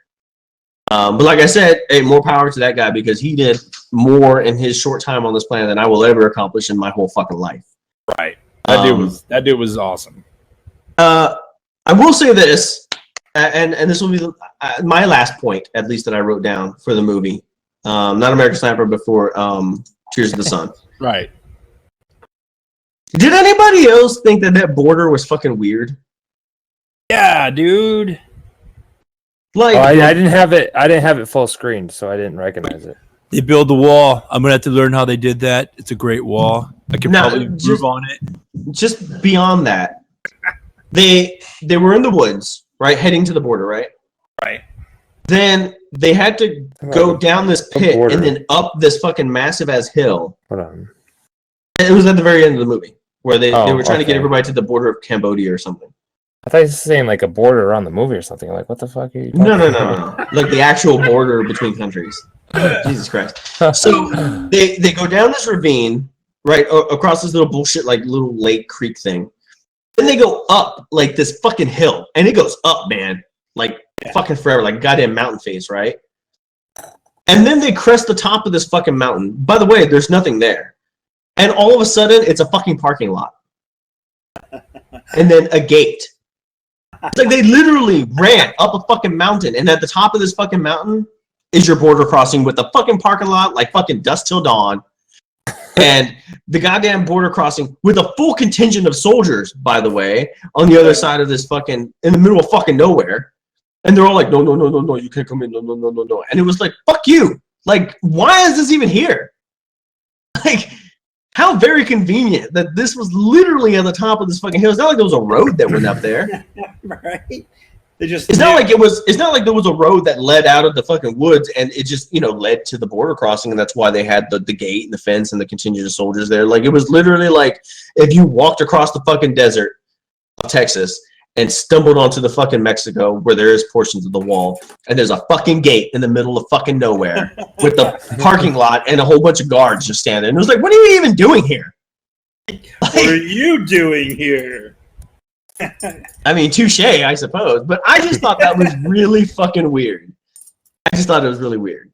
But like I said, hey, more power to that guy because he did more in his short time on this planet than I will ever accomplish in my whole fucking life. Right. That dude was awesome. I will say this, and this will be my last point, at least that I wrote down for the movie. Not American Sniper, but for Tears of the Sun. Right. Did anybody else think that border was fucking weird? Yeah, dude. Like, I didn't have it full screen, so I didn't recognize it. They build the wall. I'm gonna have to learn how they did that. It's a great wall. I can probably improve on it. Just beyond that, they were in the woods, right, heading to the border, right? Right. Then they had to go down this pit and then up this fucking massive ass hill. Hold on. It was at the very end of the movie where they were trying to get everybody to the border of Cambodia or something. I thought you were saying like a border around the movie or something. Like, what the fuck are you talking about? No. Like the actual border between countries. Jesus Christ. So they go down this ravine, right, across this little bullshit, like little lake creek thing. Then they go up like this fucking hill, and it goes up, man, like fucking forever, like goddamn mountain face, right? And then they crest the top of this fucking mountain. By the way, there's nothing there. And all of a sudden, it's a fucking parking lot. And then a gate. It's like they literally ran up a fucking mountain, and at the top of this fucking mountain is your border crossing with the fucking parking lot, like fucking dusk till dawn. And the goddamn border crossing with a full contingent of soldiers, by the way, on the other side of this fucking, in the middle of fucking nowhere. And they're all like, no, you can't come in, no. And it was like, fuck you. Like, why is this even here? Like, how very convenient that this was literally at the top of this fucking hill. It's not like there was a road that went up there. Right? They just it's not like there was a road that led out of the fucking woods and it just, led to the border crossing, and that's why they had the gate and the fence and the contingent of soldiers there. Like, it was literally like if you walked across the fucking desert of Texas and stumbled onto the fucking Mexico where there is portions of the wall, and there's a fucking gate in the middle of fucking nowhere with the parking lot and a whole bunch of guards just standing. And it was like, what are you even doing here? What are you doing here? I mean, touche, I suppose. But I just thought that was really fucking weird. I just thought it was really weird.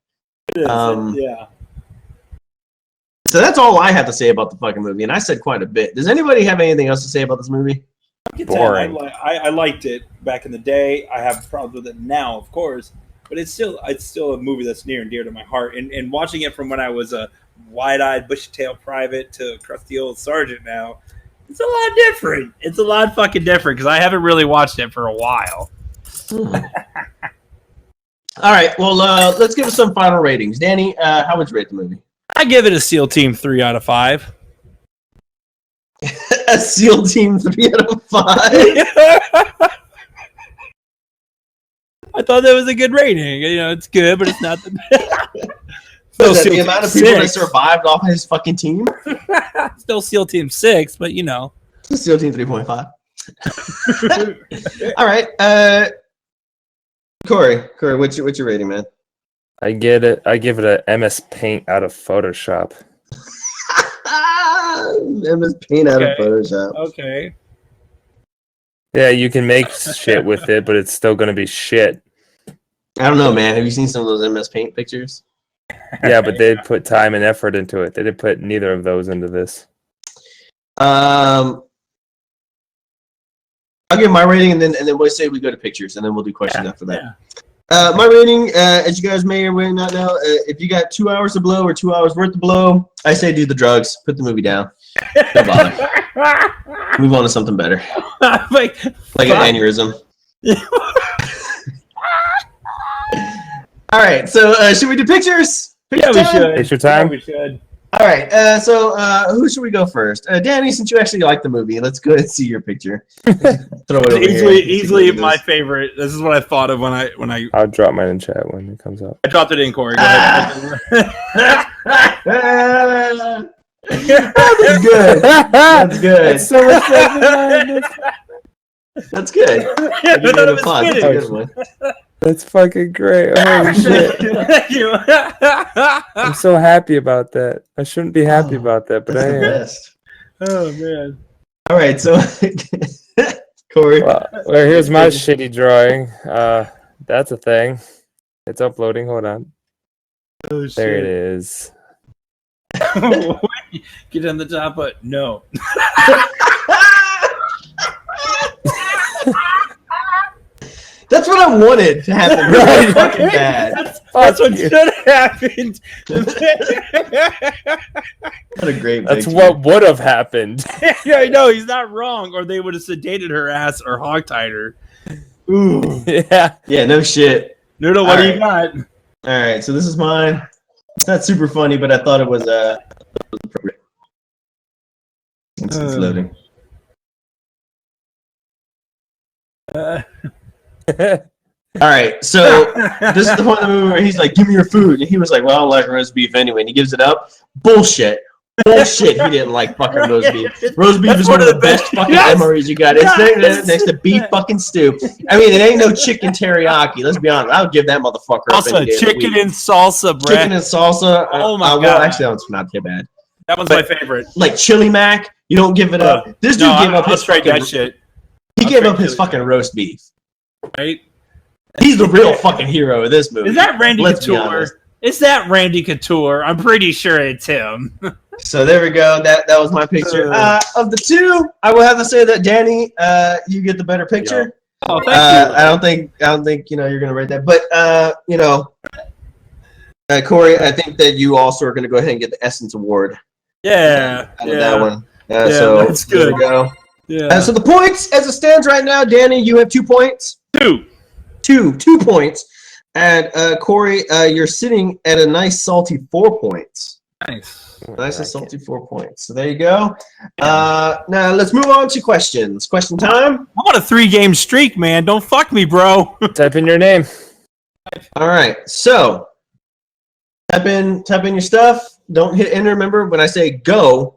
Yeah. So that's all I have to say about the fucking movie, and I said quite a bit. Does anybody have anything else to say about this movie? Boring. I liked it back in the day. I have problems with it now, of course, but it's still a movie that's near and dear to my heart. And watching it from when I was a wide-eyed, bushy-tailed private to a crusty old sergeant now, it's a lot different. It's a lot fucking different because I haven't really watched it for a while. All right, well, let's give it some final ratings. Danny, how would you rate the movie? I give it a SEAL Team 3 out of 5. A SEAL Team 3 out of 5? I thought that was a good rating. It's good, but it's not the best. The amount of people that survived off his fucking team? Still SEAL Team 6, but It's SEAL Team 3.5. All right. Corey, what's your rating, man? I give it a MS Paint out of Photoshop. MS Paint out of Photoshop. Okay. Yeah, you can make shit with it, but it's still gonna be shit. I don't know, man. Have you seen some of those MS Paint pictures? Yeah, but they put time and effort into it. They didn't put neither of those into this. I'll give my rating, and then we'll say we go to pictures, and then we'll do questions after that. Yeah. My rating, as you guys may or may not know, if you got 2 hours to blow or 2 hours worth to blow, I say do the drugs. Put the movie down. Don't bother. Move on to something better. Like an aneurysm. All right, so should we do pictures? Yeah, we should. It's your time. Yeah, we should. All right, so who should we go first? Danny, since you actually like the movie, let's go ahead and see your picture. Throw it over Easily here. my favorite. This is what I thought of when I. I'll drop mine in chat when it comes up. I dropped it in, Corey. Go ahead. That's good. That's good. It's so much better. That's good. Yeah, but that was That's a good one. That's fucking great. Holy shit. Thank you. I'm so happy about that. I shouldn't be happy about that, but I am. Best. Oh man. All right, so Corey. Well, here's my shitty drawing. That's a thing. It's uploading. Hold on. Oh, there it is. Get on the top, but no. That's what I wanted to happen. Really fucking bad. That's what should have happened. What a great That's picture. what would have happened. Yeah, I know he's not wrong, or they would have sedated her ass or hogtied her. Ooh. Yeah. Yeah, no shit. Noodle, what do you got? All right, so this is mine. It's not super funny, but I thought it was appropriate. It's loading. All right, so this is the point of the movie where he's like, "Give me your food," and he was like, "Well, I don't like roast beef anyway," and he gives it up. Bullshit. Bullshit, he didn't like fucking roast beef. Roast beef is one of the best fucking MREs you got. It's next to beef fucking stew. I mean, it ain't no chicken teriyaki. Let's be honest. I would give that motherfucker up Also, any day of the chicken week. and salsa, Brett. Chicken and salsa. Oh my God. Well, actually, that one's not too bad. That was my favorite. Like chili mac, you don't give it up. This dude gave up his straight fucking that shit. He gave up his fucking roast beef. Right? He's the real fucking hero of this movie. Is that Randy Let's be Couture? honest. Is that Randy Couture? I'm pretty sure it's him. So there we go. That was my picture. Of the two, I will have to say that Danny, you get the better picture. Oh, thank you. I don't think you're gonna rate that, but Corey, I think that you also are gonna go ahead and get the Essence Award. Yeah. Out of that one. So that's good. There we go. Yeah. So the points, as it stands right now, Danny, you have 2 points. Two points. And Corey, you're sitting at a nice salty 4 points. Nice. Nice and salty 4 points. So there you go. Now let's move on to questions. Question time. I'm on a 3-game streak, man. Don't fuck me, bro. Type in your name. All right. So type in your stuff. Don't hit enter. Remember, when I say go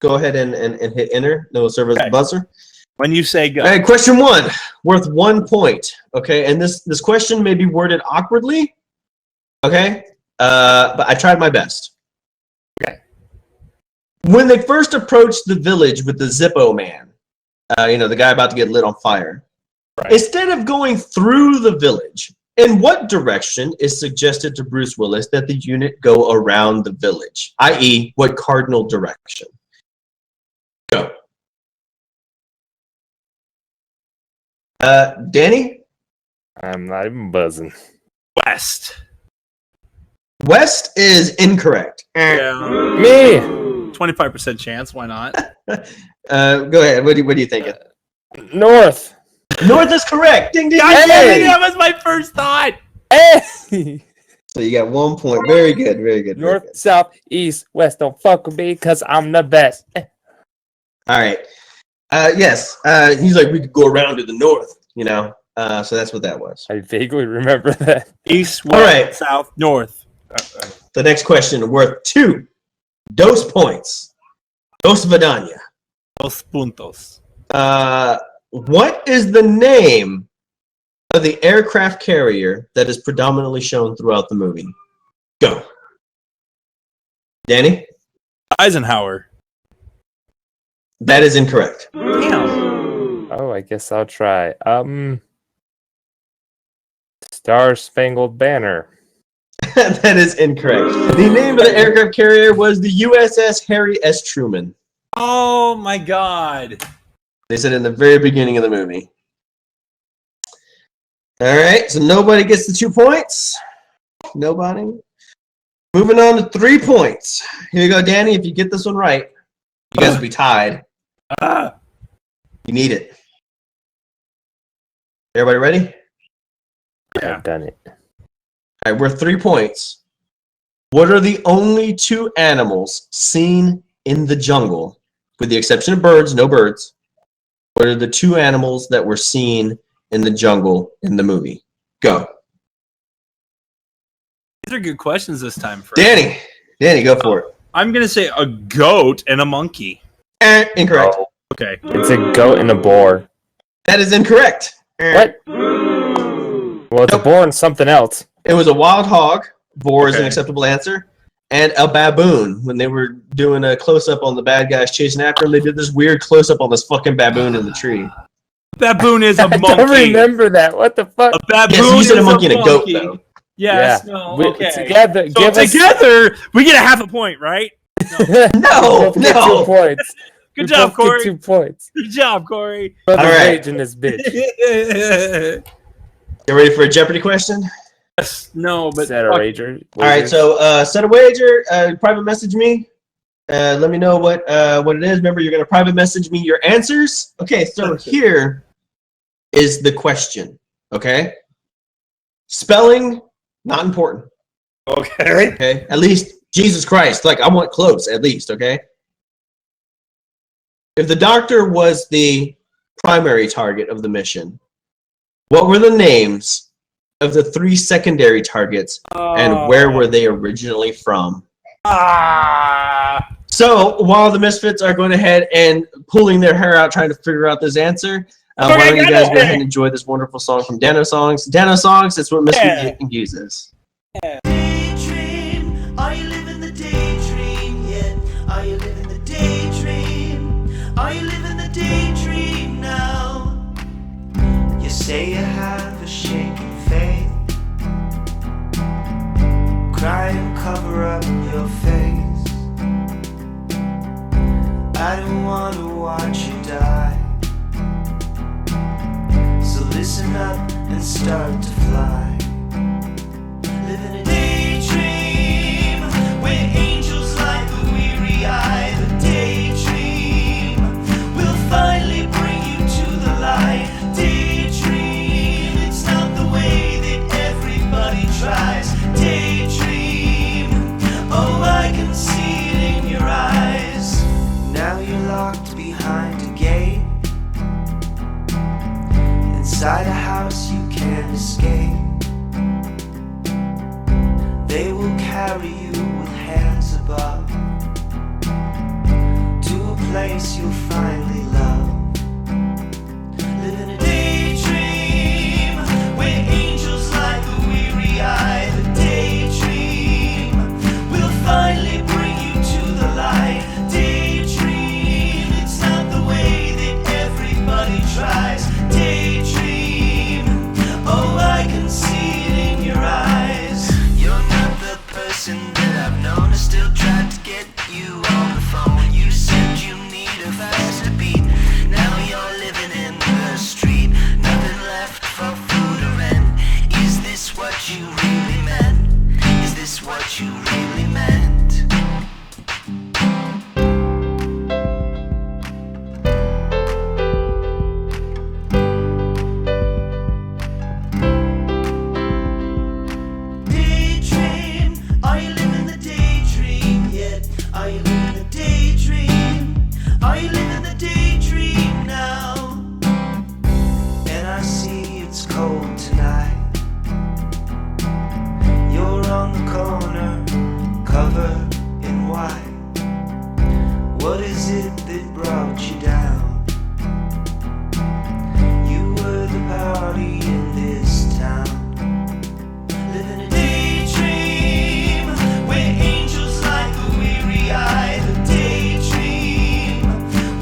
ahead and hit enter. It'll serve as a buzzer. When you say go. All right, question 1, worth 1 point. Okay, and this question may be worded awkwardly. Okay, but I tried my best. Okay. When they first approached the village with the Zippo man, the guy about to get lit on fire, Right. instead of going through the village, in what direction is suggested to Bruce Willis that the unit go around the village? I.e., what cardinal direction? Go. Danny? I'm not even buzzing. West. West is incorrect. Yeah. Me! 25% chance. Why not? Go ahead. What do you think? North. North is correct. Ding, ding, God ding. damn it, that was my first thought. Hey! So you got 1 point. Very good. Very good. very North, good. south, east, west. Don't fuck with me because I'm the best. All right. Yes. He's like, we could go around to the north, so that's what that was. I vaguely remember that. East, All west, right. south, north. The next question worth 2 dose points. Dos Vidania. Dos puntos. What is the name of the aircraft carrier that is predominantly shown throughout the movie? Go. Danny? Eisenhower. That is incorrect. Damn. Oh, I guess I'll try. Star Spangled Banner. That is incorrect. The name of the aircraft carrier was the USS Harry S. Truman. Oh my God. They said in the very beginning of the movie. All right, so nobody gets the 2 points. Nobody. Moving on to 3 points. Here you go, Danny. If you get this one right, you guys will be tied. You need it. Everybody ready? Yeah. I've done it. All right, we're 3 points. What are the only 2 animals seen in the jungle, with the exception of birds, no birds? What are the 2 animals that were seen in the jungle in the movie? Go. These are good questions this time. Danny, go for it. I'm going to say a goat and a monkey. Incorrect. Oh, Okay. it's a goat and a boar. That is incorrect. What? Well, it's a boar and something else. It was a wild hog. Boar is an Okay. acceptable answer. And a baboon. When they were doing a close-up on the bad guys chasing after him, they did this weird close-up on this fucking baboon in the tree. Baboon is a I monkey. don't remember that. What the fuck? A baboon Yes, you said a is monkey and a goat, though. Yes. Yeah. No. We- Okay. Together, So give us together, we get a half a point, right? No, Both get 2 no. points. Good We job, both get Corey. 2 points. Good job, Corey. Brother All right. rage in this bitch. You ready for a Jeopardy question? Yes, no, but Set a fuck. rager. All right, so set a wager. Private message me. Let me know what it is. Remember, you're going to private message me your answers. Okay, so here is the question. Okay, spelling not important. Okay. Okay, at least Jesus Christ. Like I want close. At least. Okay. If the doctor was the primary target of the mission, what were the names of the 3 secondary targets, and where were they originally from? So while the Misfits are going ahead and pulling their hair out trying to figure out this answer, why don't you guys go ahead and enjoy this wonderful song from Danosongs. Danosongs, it's what Misfit Inc uses. Daydream, are you living the daydream yet? Are you living the daydream? Are you living the daydream now? You say you have a shaking faith. Cry and cover up your face. I don't want to watch you die. So listen up and start to fly. Living a daydream where angels light the weary eye. The daydream will finally bring you to the light. Daydream, it's not the way that everybody tries. Daydream, oh I can see it in your eyes. Now you're locked behind a gate. Inside a house you can't escape. They will carry you with hands above to a place you'll finally love. Living a daydream where angels light the weary eye. The daydream will finally bring you to the light. Daydream, it's not the way that everybody tries. Daydream, oh I can see it in your eyes. You're not the person that I've known. I still tried to get you on the phone. You said you need a faster beat. Now you're living in the street. Nothing left for food or rent. Is this what you really meant? Is this what you really meant? Daydream, are you living the daydream yet? Are you living the daydream? Are you living the daydream now? And I see it's cold tonight. You're on the corner, covered in white. What is it that brought you down? You were the party in this town. Living a daydream where angels light the weary eye. The daydream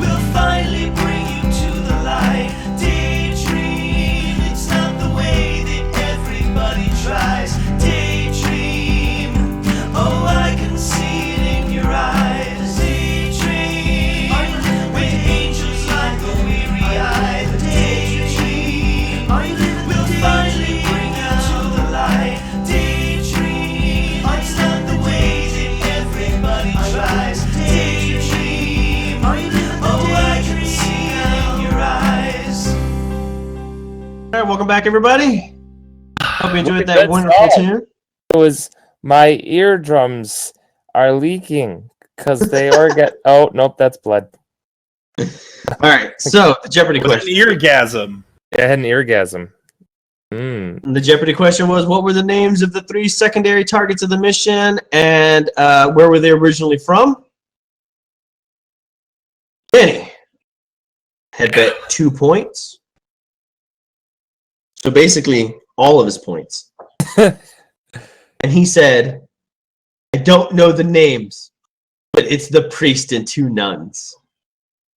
will finally bring you to the light. Daydream, it's not the way that everybody tries. Daydream, oh I can see it in your eyes. Daydream, where angels light the weary eye. The daydream will finally bring you to the light. Daydream, it's not the way that everybody tries. Daydream, oh I can see it in your eyes. All right, welcome back, everybody. Hope you enjoyed What a that good wonderful song. tune. It was my eardrums are leaking because they are get. Oh nope, that's blood. All right, so the Jeopardy It was an question. eargasm. I had an eargasm. The Jeopardy question was, what were the names of the 3 secondary targets of the mission, and where were they originally from? Kenny had bet 2 points. So basically, all of his points. And he said, I don't know the names, but it's the priest and 2 nuns.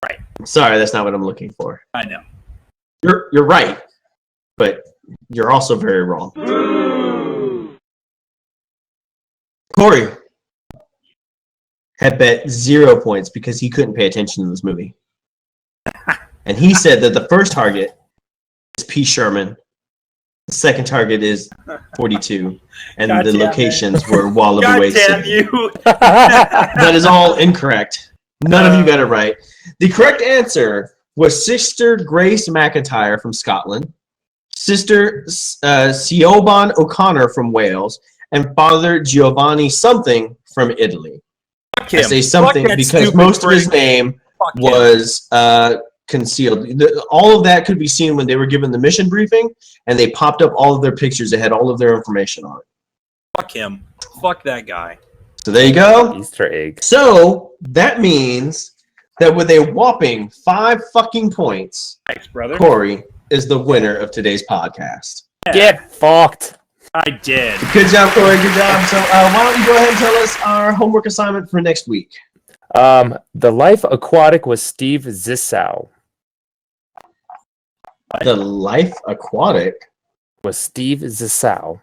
Right. I'm sorry, that's not what I'm looking for. I know. You're right, but you're also very wrong. Corey had bet 0 points because he couldn't pay attention to this movie. And he said that the first target is P. Sherman, the second target is 42, and God the damn it. locations were Wallaby God Way damn City. you! That is all incorrect. None of you got it right. The correct answer was Sister Grace McIntyre from Scotland, Sister Siobhan O'Connor from Wales, and Father Giovanni something from Italy. Fuck him. I say something Fuck that because stupid most of his prick. name Fuck him. was concealed. All of that could be seen when they were given the mission briefing, and they popped up all of their pictures that had all of their information on it. Fuck him. Fuck that guy. So there you go. Easter egg. So that means that with a whopping 5 fucking points, Thanks, brother. Corey is the winner of today's podcast. Get fucked. I did. Good job, Corey. Good job. So why don't you go ahead and tell us our homework assignment for next week? The Life Aquatic was Steve Zissou. The Life Aquatic Was Steve Zissou.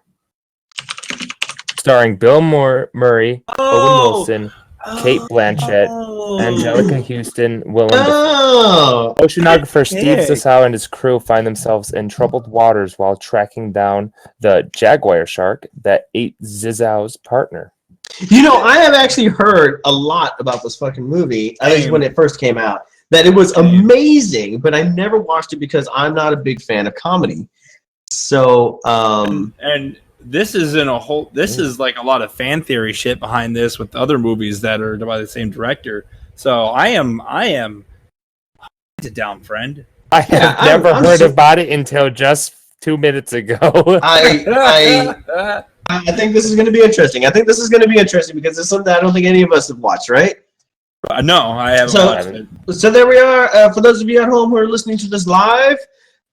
Starring Bill Murray, Owen Wilson, Kate Blanchett, Angelica Houston, Willem Dafoe. Oceanographer Steve Zissou and his crew find themselves in troubled waters while tracking down the jaguar shark that ate Zissou's partner. You know, I have actually heard a lot about this fucking movie, at least when it first came out, that it was amazing, but I never watched it because I'm not a big fan of comedy. So, and this is this is like a lot of fan theory shit behind this with other movies that are by the same director. So I am down, friend. I have never heard about it until just 2 minutes ago. I think this is going to be interesting. I think this is going to be interesting because it's something I don't think any of us have watched, right? No, I haven't watched it. So there we are. For those of you at home who are listening to this live,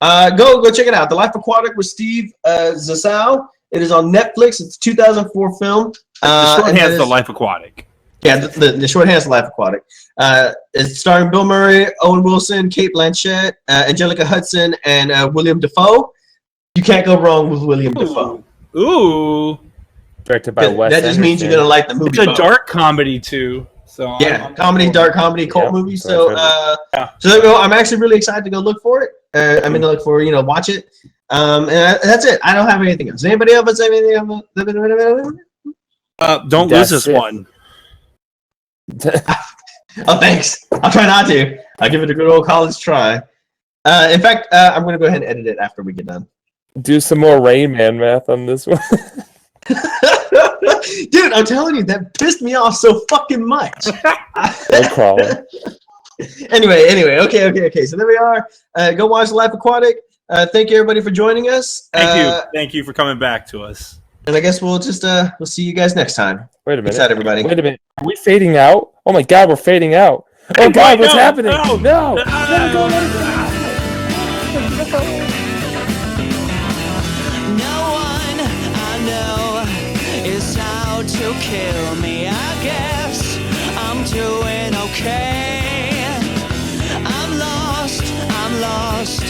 go check it out. The Life Aquatic with Steve Zissou. It is on Netflix. It's a 2004 film. The shorthand is The Life Aquatic. Yeah, the shorthand is The Life Aquatic. It's starring Bill Murray, Owen Wilson, Kate Blanchett, Angelica Hudson, and William Dafoe. You can't go wrong with William Dafoe. Ooh. Directed by Wes That just means you're going to like the movie. It's a dark comedy, too. So yeah, dark comedy, cult movie. So, so there we go. I'm actually really excited to go look for it. I'm going to look for, watch it. And that's it. I don't have anything else. Anybody else have anything else? Don't lose this one. Oh, thanks. I'll try not to. I'll give it a good old college try. In fact, I'm going to go ahead and edit it after we get done. Do some more Rain Man math on this one. Dude, I'm telling you, that pissed me off so fucking much. No problem. Anyway, okay. So there we are. Go watch The Life Aquatic. Thank you, everybody, for joining us. Thank you for coming back to us. And I guess we'll just we'll see you guys next time. Wait a minute. Peace out, everybody. Wait a minute. Are we fading out? Oh my God, we're fading out. Oh God, what's happening? No. Let it go. No one I know is out to kill me. I guess I'm doing okay. I'm lost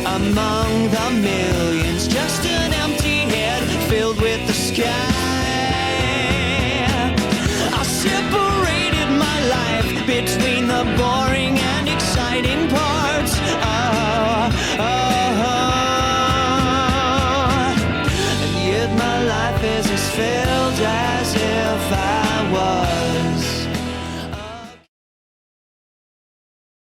among the millions. Just an empty head filled with the sky. I separated my life between the boring and exciting parts. And yet my life is as fair